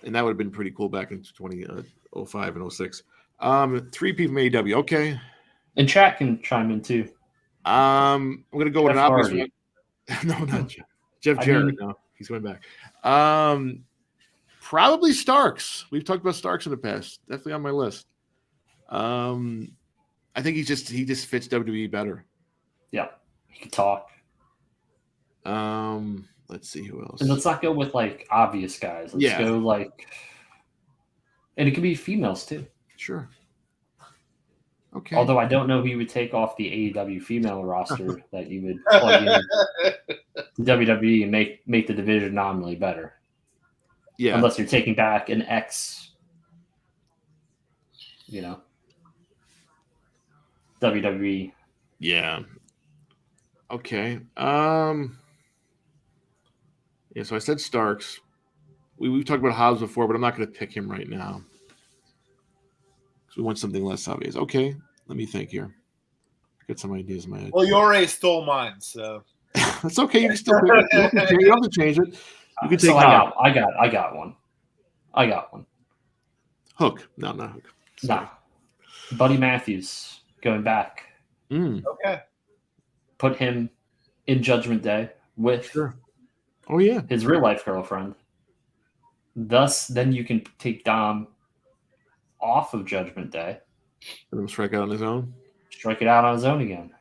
And that would have been pretty cool back in 2005 and 06. 3 people from AEW. Okay. And chat can chime in too. I'm going to go with an obvious one. No, not Jeff. Jeff Jarrett. No, he's going back. Probably Starks. We've talked about Starks in the past. Definitely on my list. I think he just fits WWE better. Yeah, he can talk. Let's see who else. And let's not go with like obvious guys. Let's go like, and it could be females too. Sure. Okay. Although I don't know who you would take off the AEW female roster that you would plug in WWE and make the division nominally better. Yeah. Unless you're taking back an ex, WWE. Yeah. Okay. Yeah, so I said Starks. We've talked about Hobbs before, but I'm not going to pick him right now. So we want something less obvious. Okay, let me think here. Get some ideas in my head. Well, you already stole mine, so That's okay. You can still pick it. You don't have to change it. You can take So Hobbs. I got one. I got one. Hook. No, not Hook. Sorry. Nah. Buddy Matthews going back. okay. Put him in Judgment Day with Sure. Oh, yeah. his real life girlfriend. Thus, then you can take Dom off of Judgment Day. Let him strike out on his own. Strike it out on his own again.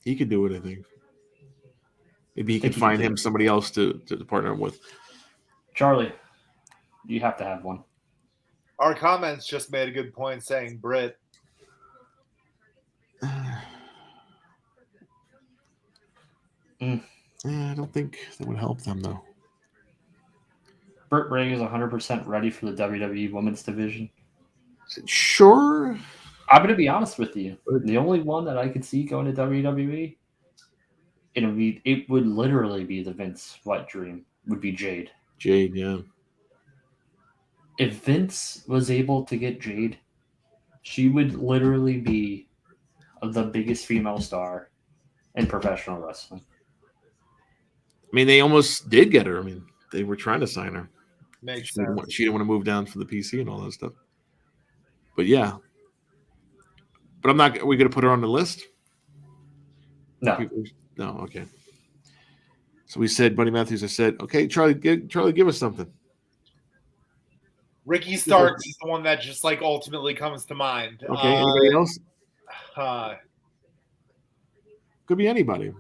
He could do it, I think. Maybe he Think could he find could do him it. somebody else to partner with. Charlie, you have to have one. Our comments just made a good point saying Britt. I don't think that would help them, though. Britt Ray is 100% ready for the WWE Women's Division. Sure. I'm going to be honest with you. The only one that I could see going to WWE, it would literally be the Vince wet dream, would be Jade. Jade, yeah. If Vince was able to get Jade, she would literally be the biggest female star in professional wrestling. I mean, they almost did get her. I mean, they were trying to sign her. Makes She sense. didn't want to move down for the PC and all that stuff. But yeah. But I'm not. Are we going to put her on the list? No. No. Okay. So we said Buddy Matthews. I said, okay, Charlie, give us something. Ricky Starks is the one that just like ultimately comes to mind. Okay. Anybody else? Could be anybody.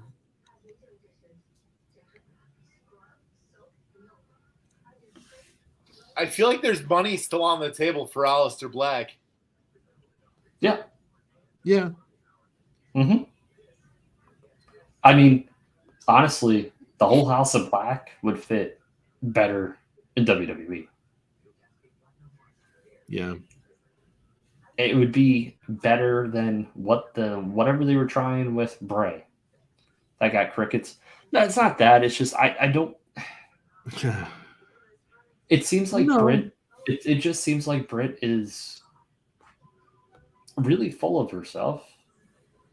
I feel like there's money still on the table for Aleister Black. Yeah. Yeah. Mm-hmm. I mean, honestly, the whole House of Black would fit better in WWE. Yeah. It would be better than whatever they were trying with Bray. That got crickets. No, it's not that. It's just I don't. It seems like Britt. It just seems like Britt is really full of herself,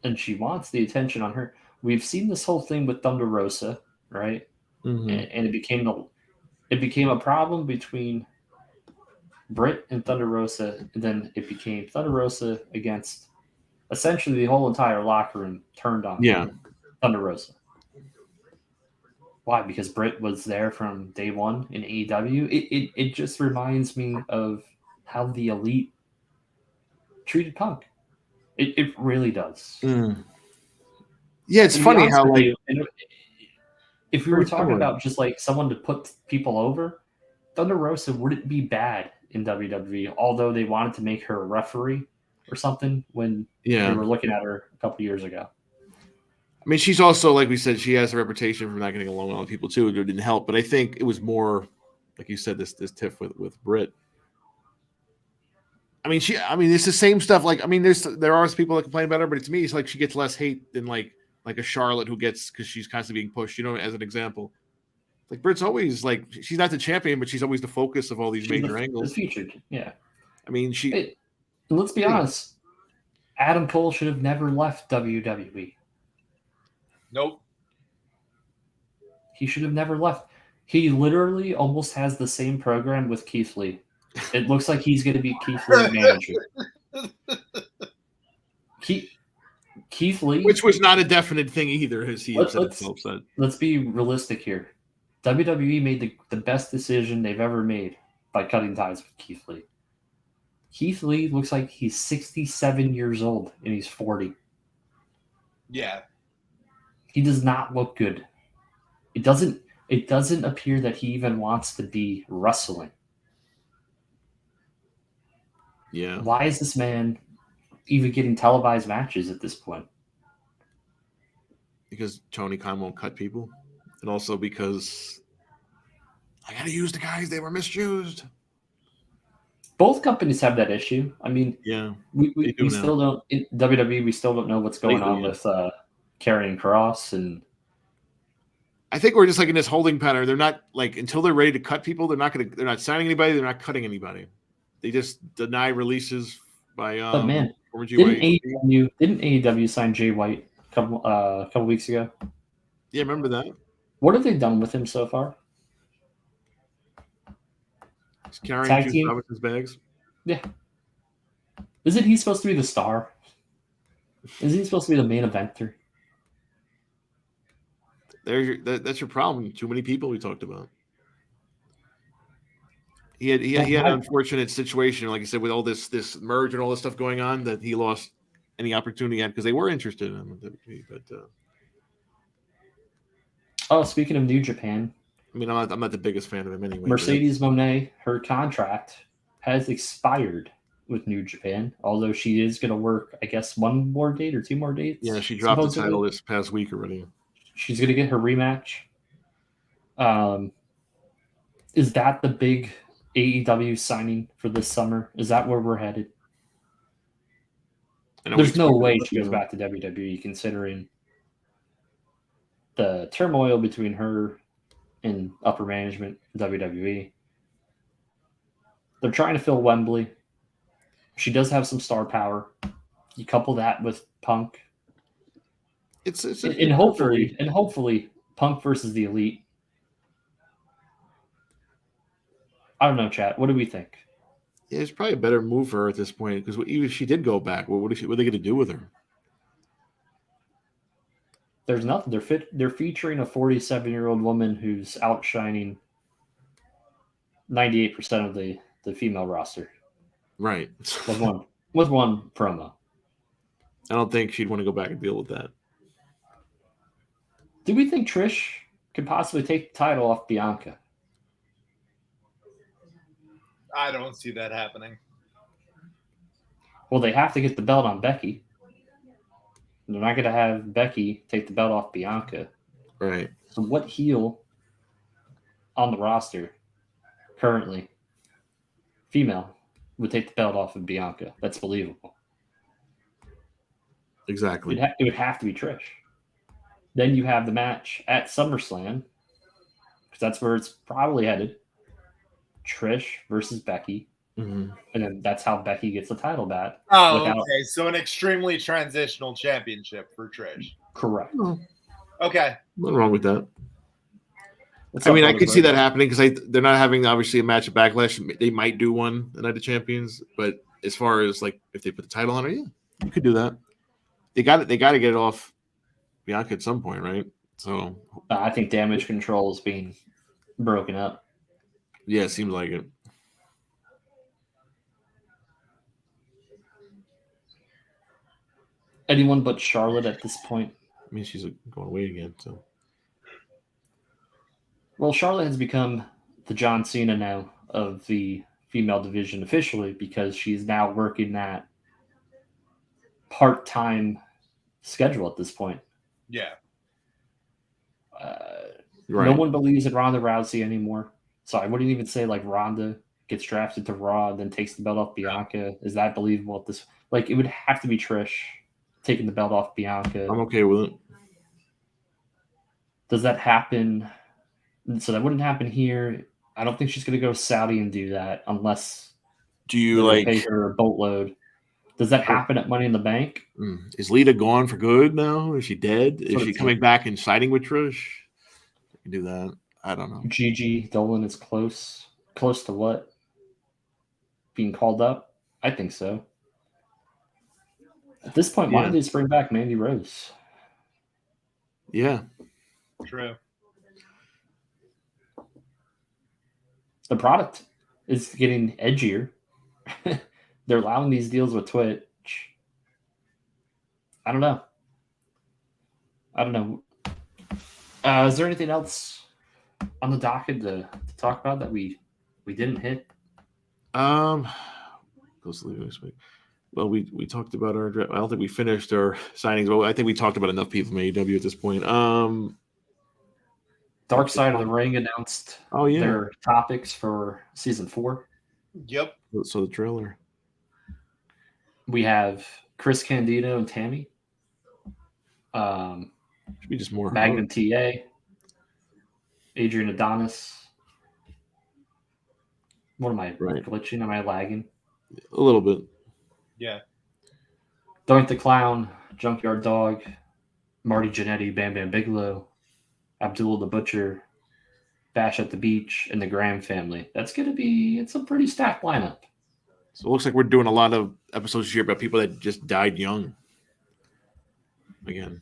and she wants the attention on her. We've seen this whole thing with Thunder Rosa, right? Mm-hmm. And it became a problem between Britt and Thunder Rosa, and then it became Thunder Rosa against essentially the whole entire locker room turned on Thunder Rosa. Why? Because Britt was there from day one in AEW. It just reminds me of how the Elite treated Punk. It really does. Mm. Yeah, it's funny how like if we were talking about just like someone to put people over, Thunder Rosa wouldn't be bad in WWE, although they wanted to make her a referee or something when they were looking at her a couple years ago. I mean, she's also, like we said, she has a reputation for not getting along with other people too. It didn't help, but I think it was more, like you said, this tiff with Britt. I mean, it's the same stuff. Like, I mean, there are people that complain about her, but to me, it's like she gets less hate than like a Charlotte who gets because she's constantly being pushed. You know, as an example, like Britt's always like she's not the champion, but she's always the focus of all these major angles. Featured, yeah. I mean, let's be honest. Adam Cole should have never left WWE. Nope. He should have never left. He literally almost has the same program with Keith Lee. It looks like he's going to be Keith Lee's manager. Keith Lee, which was not a definite thing either, as he himself said. Let's be realistic here. WWE made the best decision they've ever made by cutting ties with Keith Lee. Keith Lee looks like he's 67 years old and he's 40. Yeah. He does not look good. It doesn't appear that he even wants to be wrestling. Yeah. Why is this man even getting televised matches at this point? Because Tony Khan won't cut people. And also because I got to use the guys, they were misused. both companies have that issue. I mean, Yeah, we they do now. still don't in WWE. We still don't know what's going Lately, on yeah. with Karrion Kross, and I think we're just like in this holding pattern. They're not like until they're ready to cut people. They're not signing anybody. They're not cutting anybody. They just deny releases by but man, former didn't GY. AEW sign Jay White a couple weeks ago? Yeah, remember that? What have they done with him so far? He's carrying Tag Juice team? Robinson's bags. Yeah. Isn't he supposed to be the star? Isn't he supposed to be the main eventer? That's your problem. Too many people we talked about. He had an unfortunate situation, like I said, with all this merge and all this stuff going on, that he lost any opportunity he had because they were interested in him. But oh, speaking of New Japan, I mean, I'm not the biggest fan of him anyway. Mercedes Moné, her contract has expired with New Japan, although she is going to work, I guess, one more date or two more dates. Yeah, she dropped supposedly. the title this past week already. She's going to get her rematch. Is that the big AEW signing for this summer? Is that where we're headed? There's no way she goes back to WWE, considering the turmoil between her and upper management WWE. They're trying to fill Wembley. She does have some star power. You couple that with Punk. And hopefully Punk versus the Elite. I don't know, chat. What do we think? Yeah, it's probably a better move for her at this point because even if she did go back, what are they going to do with her? There's nothing. They're featuring a 47-year-old woman who's outshining 98% of the female roster. Right. with one promo. I don't think she'd want to go back and deal with that. Do we think Trish could possibly take the title off Bianca? I don't see that happening. Well, they have to get the belt on Becky. They're not going to have Becky take the belt off Bianca. Right. So what heel on the roster currently, female, would take the belt off of Bianca? That's believable. Exactly. It would have to be Trish. Then you have the match at SummerSlam, because that's where it's probably headed. Trish versus Becky. Mm-hmm. And then that's how Becky gets the title back. Oh, okay. So an extremely transitional championship for Trish. Correct. Oh. Okay. Nothing wrong with that. I could see that happening because they're not having obviously a match at Backlash. They might do one the Night of Champions, but as far as like if they put the title on her, yeah, you could do that. They got to get it off Bianca at some point, right? So I think Damage Control is being broken up. Yeah, it seems like it. Anyone but Charlotte at this point. I mean, she's going away again. So, well, Charlotte has become the John Cena now of the female division officially because she's now working that part-time schedule at this point. Yeah. right. No one believes in Ronda Rousey anymore. So I wouldn't even say like Ronda gets drafted to Raw, then takes the belt off Bianca. Is that believable at this? Like, it would have to be Trish taking the belt off Bianca. I'm okay with it. Does that happen? So that wouldn't happen here. I don't think she's going to go Saudi and do that unless pay her a boatload. Does that happen at Money in the Bank? Is Lita gone for good now? Is she dead? Is she coming back and siding with Trish? I can do that. I don't know. Gigi Dolan is close. Close to what? Being called up? I think so. At this point, why don't they just bring back Mandy Rose? Yeah. True. The product is getting edgier. They're allowing these deals with Twitch. I don't know. Is there anything else on the docket to talk about that we didn't hit? Well, we talked about our draft. I don't think we finished our signings. Well, I think we talked about enough people from AEW at this point. Dark Side of the Ring announced their topics for season 4. Yep. So the trailer. We have Chris Candido and Tammy. Should be just more. Magnum TA. Adrian Adonis. What am I glitching? Am I lagging? A little bit. Yeah. Doink the Clown, Junkyard Dog, Marty Jannetty, Bam Bam Bigelow, Abdul the Butcher, Bash at the Beach, and the Graham family. It's a pretty stacked lineup. So it looks like we're doing a lot of episodes here about people that just died young. Again.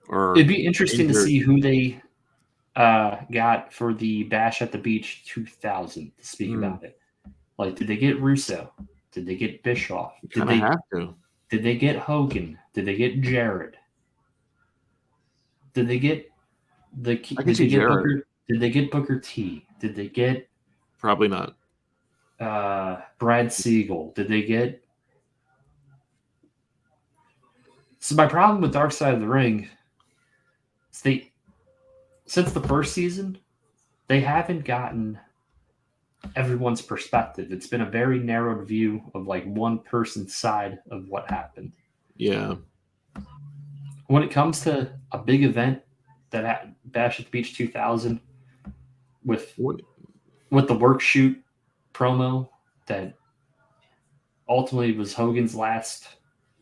Or it'd be interesting to see who they got for the Bash at the Beach 2000 to speak about it. Like, did they get Russo? Did they get Bischoff? Did they have to? Did they get Hogan? Did they get Jared? Did they get Booker? Did they get Booker T? Did they get probably not? Brad Siegel? Did they get? So my problem with Dark Side of the Ring is since the first season, they haven't gotten everyone's perspective. It's been a very narrowed view of like one person's side of what happened. Yeah. When it comes to a big event that Bash at the Beach 2000 with the work shoot promo that ultimately was Hogan's last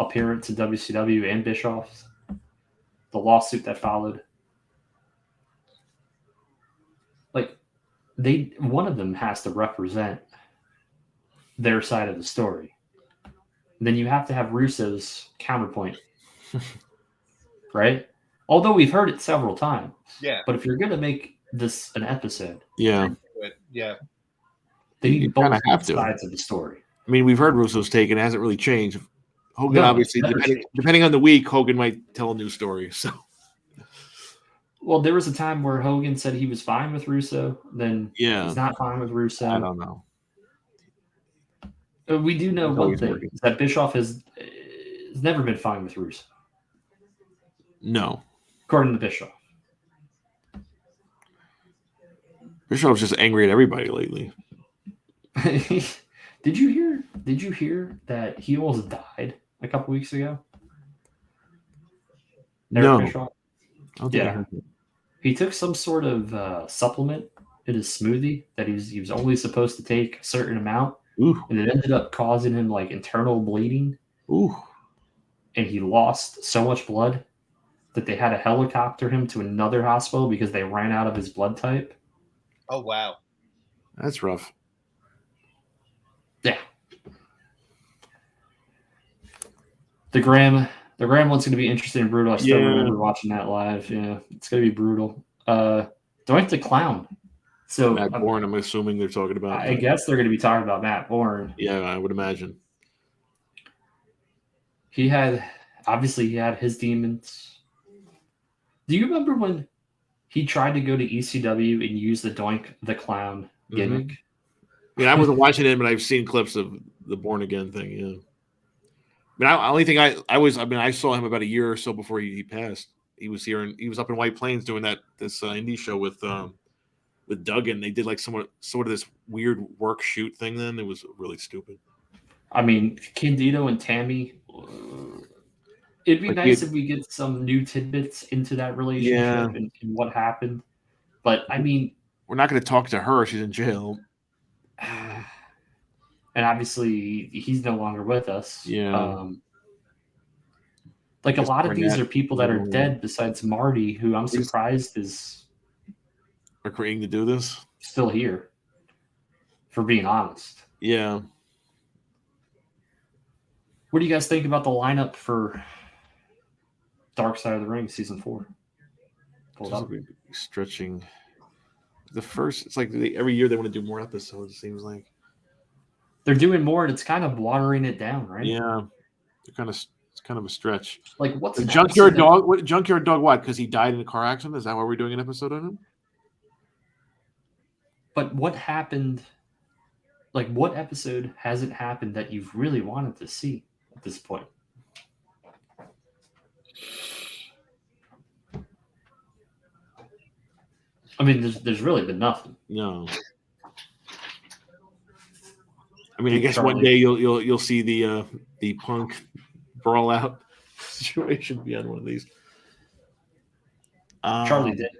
appearance in WCW and Bischoff's, the lawsuit that followed. Like, one of them has to represent their side of the story. Then you have to have Russo's counterpoint, right? Although we've heard it several times. Yeah. But if you're going to make this an episode, yeah, they need both sides of the story. I mean, we've heard Russo's take, and it hasn't really changed. Hogan, obviously, depending on the week, Hogan might tell a new story. So. Well, there was a time where Hogan said he was fine with Russo. Then he's not fine with Russo. I don't know. We do know one thing, is that Bischoff has never been fine with Russo. No. According to Bischoff. Bischoff's just angry at everybody lately. Did you hear that he almost died a couple weeks ago? No. Bischoff? Yeah. He took some sort of supplement in his smoothie that he was only supposed to take a certain amount. Ooh. And it ended up causing him like internal bleeding. Ooh. And he lost so much blood that they had to helicopter him to another hospital because they ran out of his blood type. Oh, wow. That's rough. Yeah. The Graham one's going to be interesting and brutal. I still remember watching that live. Yeah, it's going to be brutal. Doink the Clown. So Matt Bourne, I'm assuming they're talking about. I guess they're going to be talking about Matt Bourne. Yeah, I would imagine. He had his demons. Do you remember when he tried to go to ECW and use the Doink the Clown gimmick? Mm-hmm. Yeah, I wasn't watching it, but I've seen clips of the Born Again thing. Yeah. I mean, I saw him about a year or so before he passed. He was here and he was up in White Plains doing this indie show with Duggan. They did like sort of this weird work shoot thing. Then it was really stupid. I mean, Candido and Tammy. It'd be nice if we get some new tidbits into that relationship and what happened. But I mean, we're not going to talk to her. She's in jail. And obviously, he's no longer with us. Yeah. Like a lot of these are people that are dead besides Marty, who I'm surprised is agreeing to do this. Still here, for being honest. Yeah. What do you guys think about the lineup for Dark Side of the Ring Season 4? Pull up. Stretching. It's like every year they want to do more episodes, it seems like. They're doing more, and it's kind of watering it down, right? Yeah. It's kind of a stretch. Like, what's the Junkyard Dog? What Junkyard Dog? What? Because he died in a car accident? Is that why we're doing an episode on him? But what happened? Like, what episode hasn't happened that you've really wanted to see at this point? I mean, there's really been nothing. No. I mean, I guess one day you'll see the Punk brawl out situation be on one of these. Charlie did.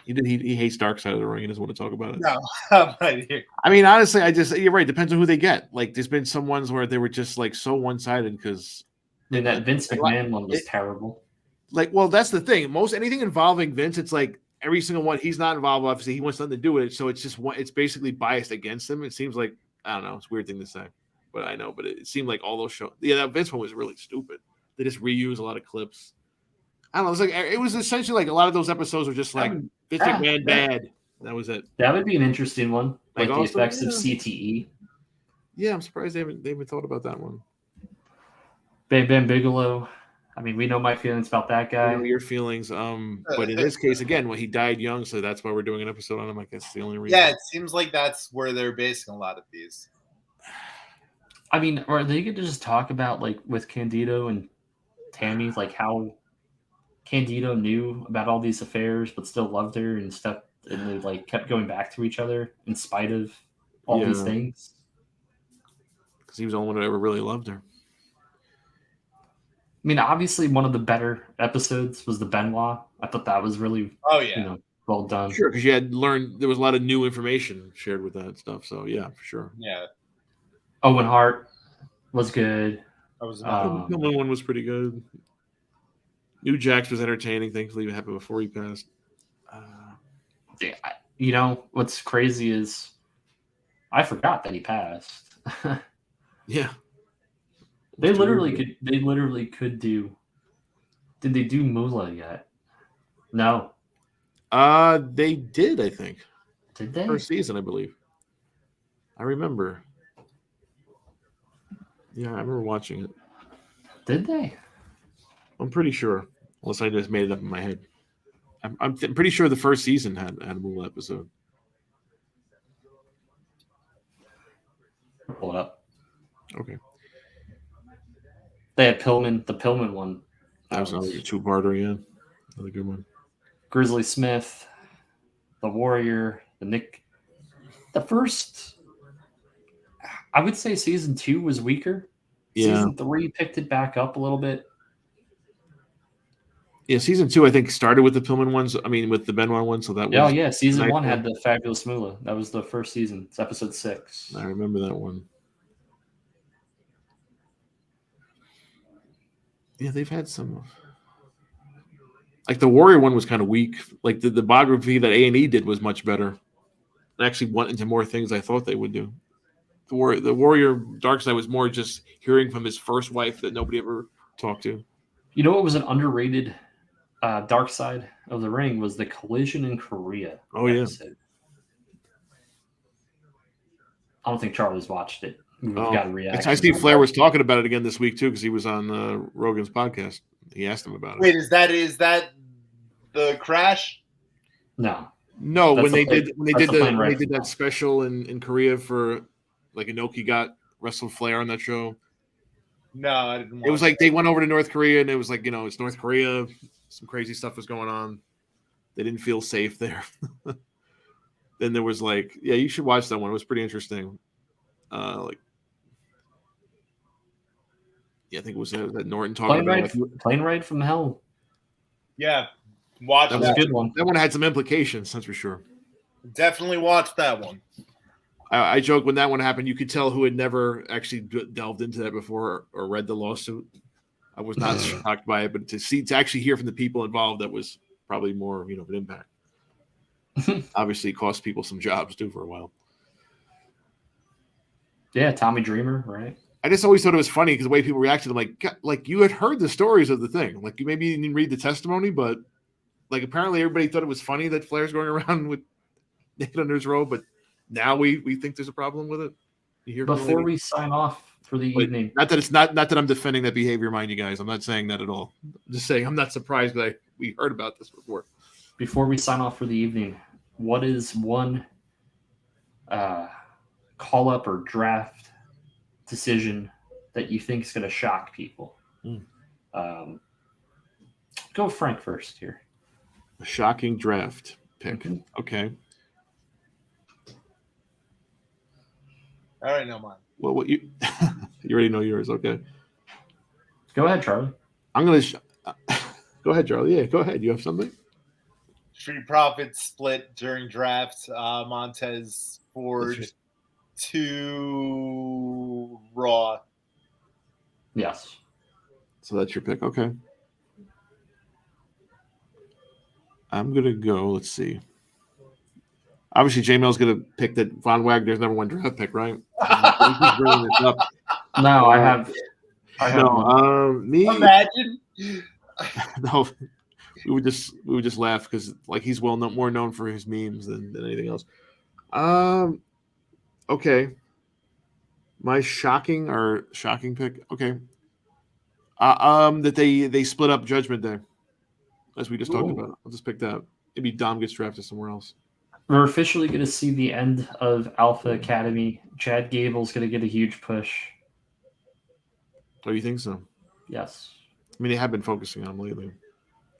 He hates Dark Side of the Ring. He doesn't want to talk about it. No, I'm right here. I mean, honestly, you're right. Depends on who they get. Like, there's been some ones where they were just like so one sided because. And that Vince McMahon one was terrible. Like, well, that's the thing. Anything involving Vince, it's like every single one. He's not involved. Obviously, he wants nothing to do with it. So it's just it's basically biased against him. It seems like I don't know. It's a weird thing to say, but I know. But it seemed like all those shows. Yeah, that Vince one was really stupid. They just reuse a lot of clips. I don't know. It was essentially like a lot of those episodes were just like Vince McMahon bad. That was it. That would be an interesting one, like the also, effects of CTE. Yeah, I'm surprised they haven't thought about that one. Bam Bam Bigelow. I mean, we know my feelings about that guy. You know your feelings. But in this case, again, he died young, so that's why we're doing an episode on him. I guess the only reason. Yeah, it seems like that's where they're basing a lot of these. I mean, or they could just talk about like with Candido and Tammy, like how Candido knew about all these affairs, but still loved her and stuff, and they like kept going back to each other in spite of all these things. Because he was the only one who ever really loved her. I mean, obviously, one of the better episodes was the Benoit. I thought that was really, well done. Sure, because you had learned there was a lot of new information shared with that stuff. So yeah, for sure. Yeah. Owen Hart was good. That was Pillman one was pretty good. New Jax was entertaining. Thankfully, it happened before he passed. You know what's crazy is I forgot that he passed. Yeah. They literally could do. Did they do Moolah yet? No. They did, I think. Did they? First season, I believe. I remember. Yeah, I remember watching it. Did they? I'm pretty sure. Unless I just made it up in my head. I'm pretty sure the first season had a Moolah episode. Pull it up. Okay. They had Pillman, the Pillman one. That was another two-parter, yeah. Another good one. Grizzly Smith, the Warrior, the Nick. The first, I would say season 2 was weaker. Yeah. Season 3 picked it back up a little bit. Yeah, season 2, I think, started with the Pillman ones. I mean, with the Benoit one. So that was. Oh, yeah. Season 1 had the Fabulous Moolah. That was the first season. It's episode 6. I remember that one. Yeah, they've had some. Like the Warrior one was kind of weak. Like the biography that A&E did was much better. It actually went into more things I thought they would do. The Warrior Dark Side was more just hearing from his first wife that nobody ever talked to. You know what was an underrated Dark Side of the Ring was the Collision in Korea. Oh, episode. Yeah. I don't think Charlie's watched it. We've got a reaction. I see Flair was talking about it again this week too because he was on Rogan's podcast. He asked him about it. Wait, is that the crash? No, when they did that special in Korea for like Inoki wrestled Flair on that show. No, I didn't. It was like they went over to North Korea and it was like it's North Korea. Some crazy stuff was going on. They didn't feel safe there. Then there was you should watch that one. It was pretty interesting. I think it was that Norton talking about Plane Ride from Hell. Yeah, watch that. Was a good one. That one had some implications, that's for sure. Definitely watch that one. I joke when that one happened, you could tell who had never actually delved into that before or read the lawsuit. I was not shocked by it, but to actually hear from the people involved, that was probably more of an impact. Obviously, it cost people some jobs too for a while. Yeah, Tommy Dreamer, right? I just always thought it was funny because the way people reacted. I'm like you had heard the stories of the thing. Like you maybe didn't read the testimony, but like apparently everybody thought it was funny that Flair's going around with naked under his robe. But now we think there's a problem with it. Before we sign off for the evening, not that I'm defending that behavior, mind you guys. I'm not saying that at all. I'm just saying I'm not surprised that we heard about this before. Before we sign off for the evening, what is one call up or draft decision that you think is going to shock people? Go Frank first here. A shocking draft pick. Mm-hmm. Okay. I already know mine. Well, what you you already know yours. Okay, Go ahead, Charlie. I'm gonna. Go ahead, Charlie. Yeah, go ahead. You have something? Street Profits split during draft. Montez Ford just- to Raw. Yes. So that's your pick. Okay. I'm gonna go. Let's see. Obviously, J-Mail's gonna pick that Von Wagner's number 1 draft pick, right? He's bringing this up. No, I have. No, me. Imagine. No, we would just laugh because like he's more known for his memes than anything else. Okay. My shocking pick. Okay. That they split up Judgment Day, as we just talked about. I'll just pick that. Maybe Dom gets drafted somewhere else. We're officially going to see the end of Alpha Academy. Chad Gable's going to get a huge push. Oh, you think so? Yes. I mean, they have been focusing on him lately.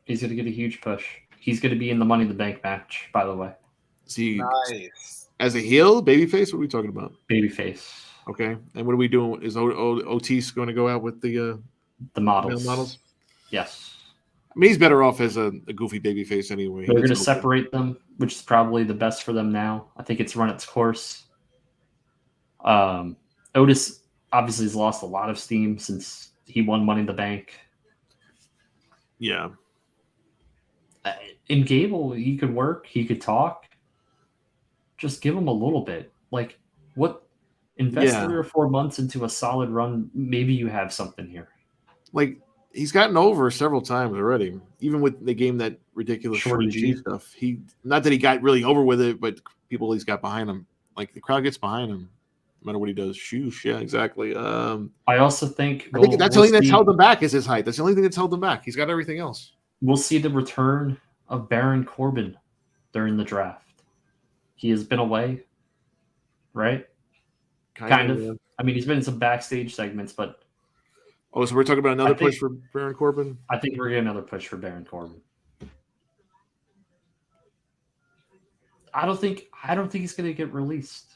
He's going to get a huge push. He's going to be in the Money in the Bank match, by the way. See, Nice. as a heel, babyface, what are we talking about? Babyface. Okay. And what are we doing? Is Otis going to go out with the models? male models? Yes. I mean, he's better off as a goofy babyface anyway. They're going to separate them, which is probably the best for them now. I think it's run its course. Otis obviously has lost a lot of steam since he won Money in the Bank. Yeah. In Gable, he could work. He could talk. Just give him a little bit. Like, what? Invest 3 or 4 months into a solid run. Maybe you have something here. Like, he's gotten over several times already. Even with the game, that ridiculous Shorty G stuff. Not that he got really over with it, but people at least got behind him. Like, the crowd gets behind him no matter what he does. Shoosh, yeah, exactly. I also think that's the only thing that's held him back is his height. That's the only thing that's held him back. He's got everything else. We'll see the return of Baron Corbin during the draft. He has been away, right? Kind of. Yeah. I mean, he's been in some backstage segments, but... Oh, so we're talking about another push for Baron Corbin? I think we're getting another push for Baron Corbin. I don't think he's going to get released.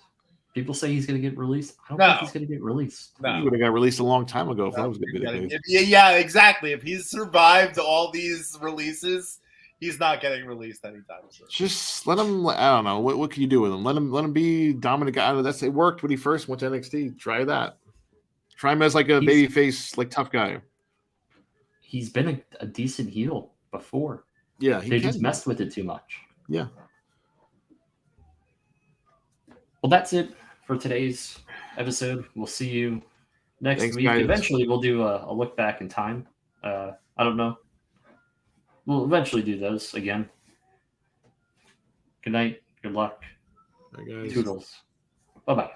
People say he's going to get released. I don't think he's going to get released. No. He would have got released a long time ago if that was going to be the case. Yeah, exactly. If he's survived all these releases, he's not getting released anytime soon. Just let him. I don't know. What can you do with him? Let him be dominant guy. It worked when he first went to NXT. Try that. Try him as like a babyface, like tough guy. He's been a decent heel before. Yeah, they just messed with it too much. Yeah. Well, that's it for today's episode. We'll see you next week. Guys. Eventually, we'll do a look back in time. I don't know. We'll eventually do those again. Good night. Good luck. Bye, guys. Toodles. Bye-bye.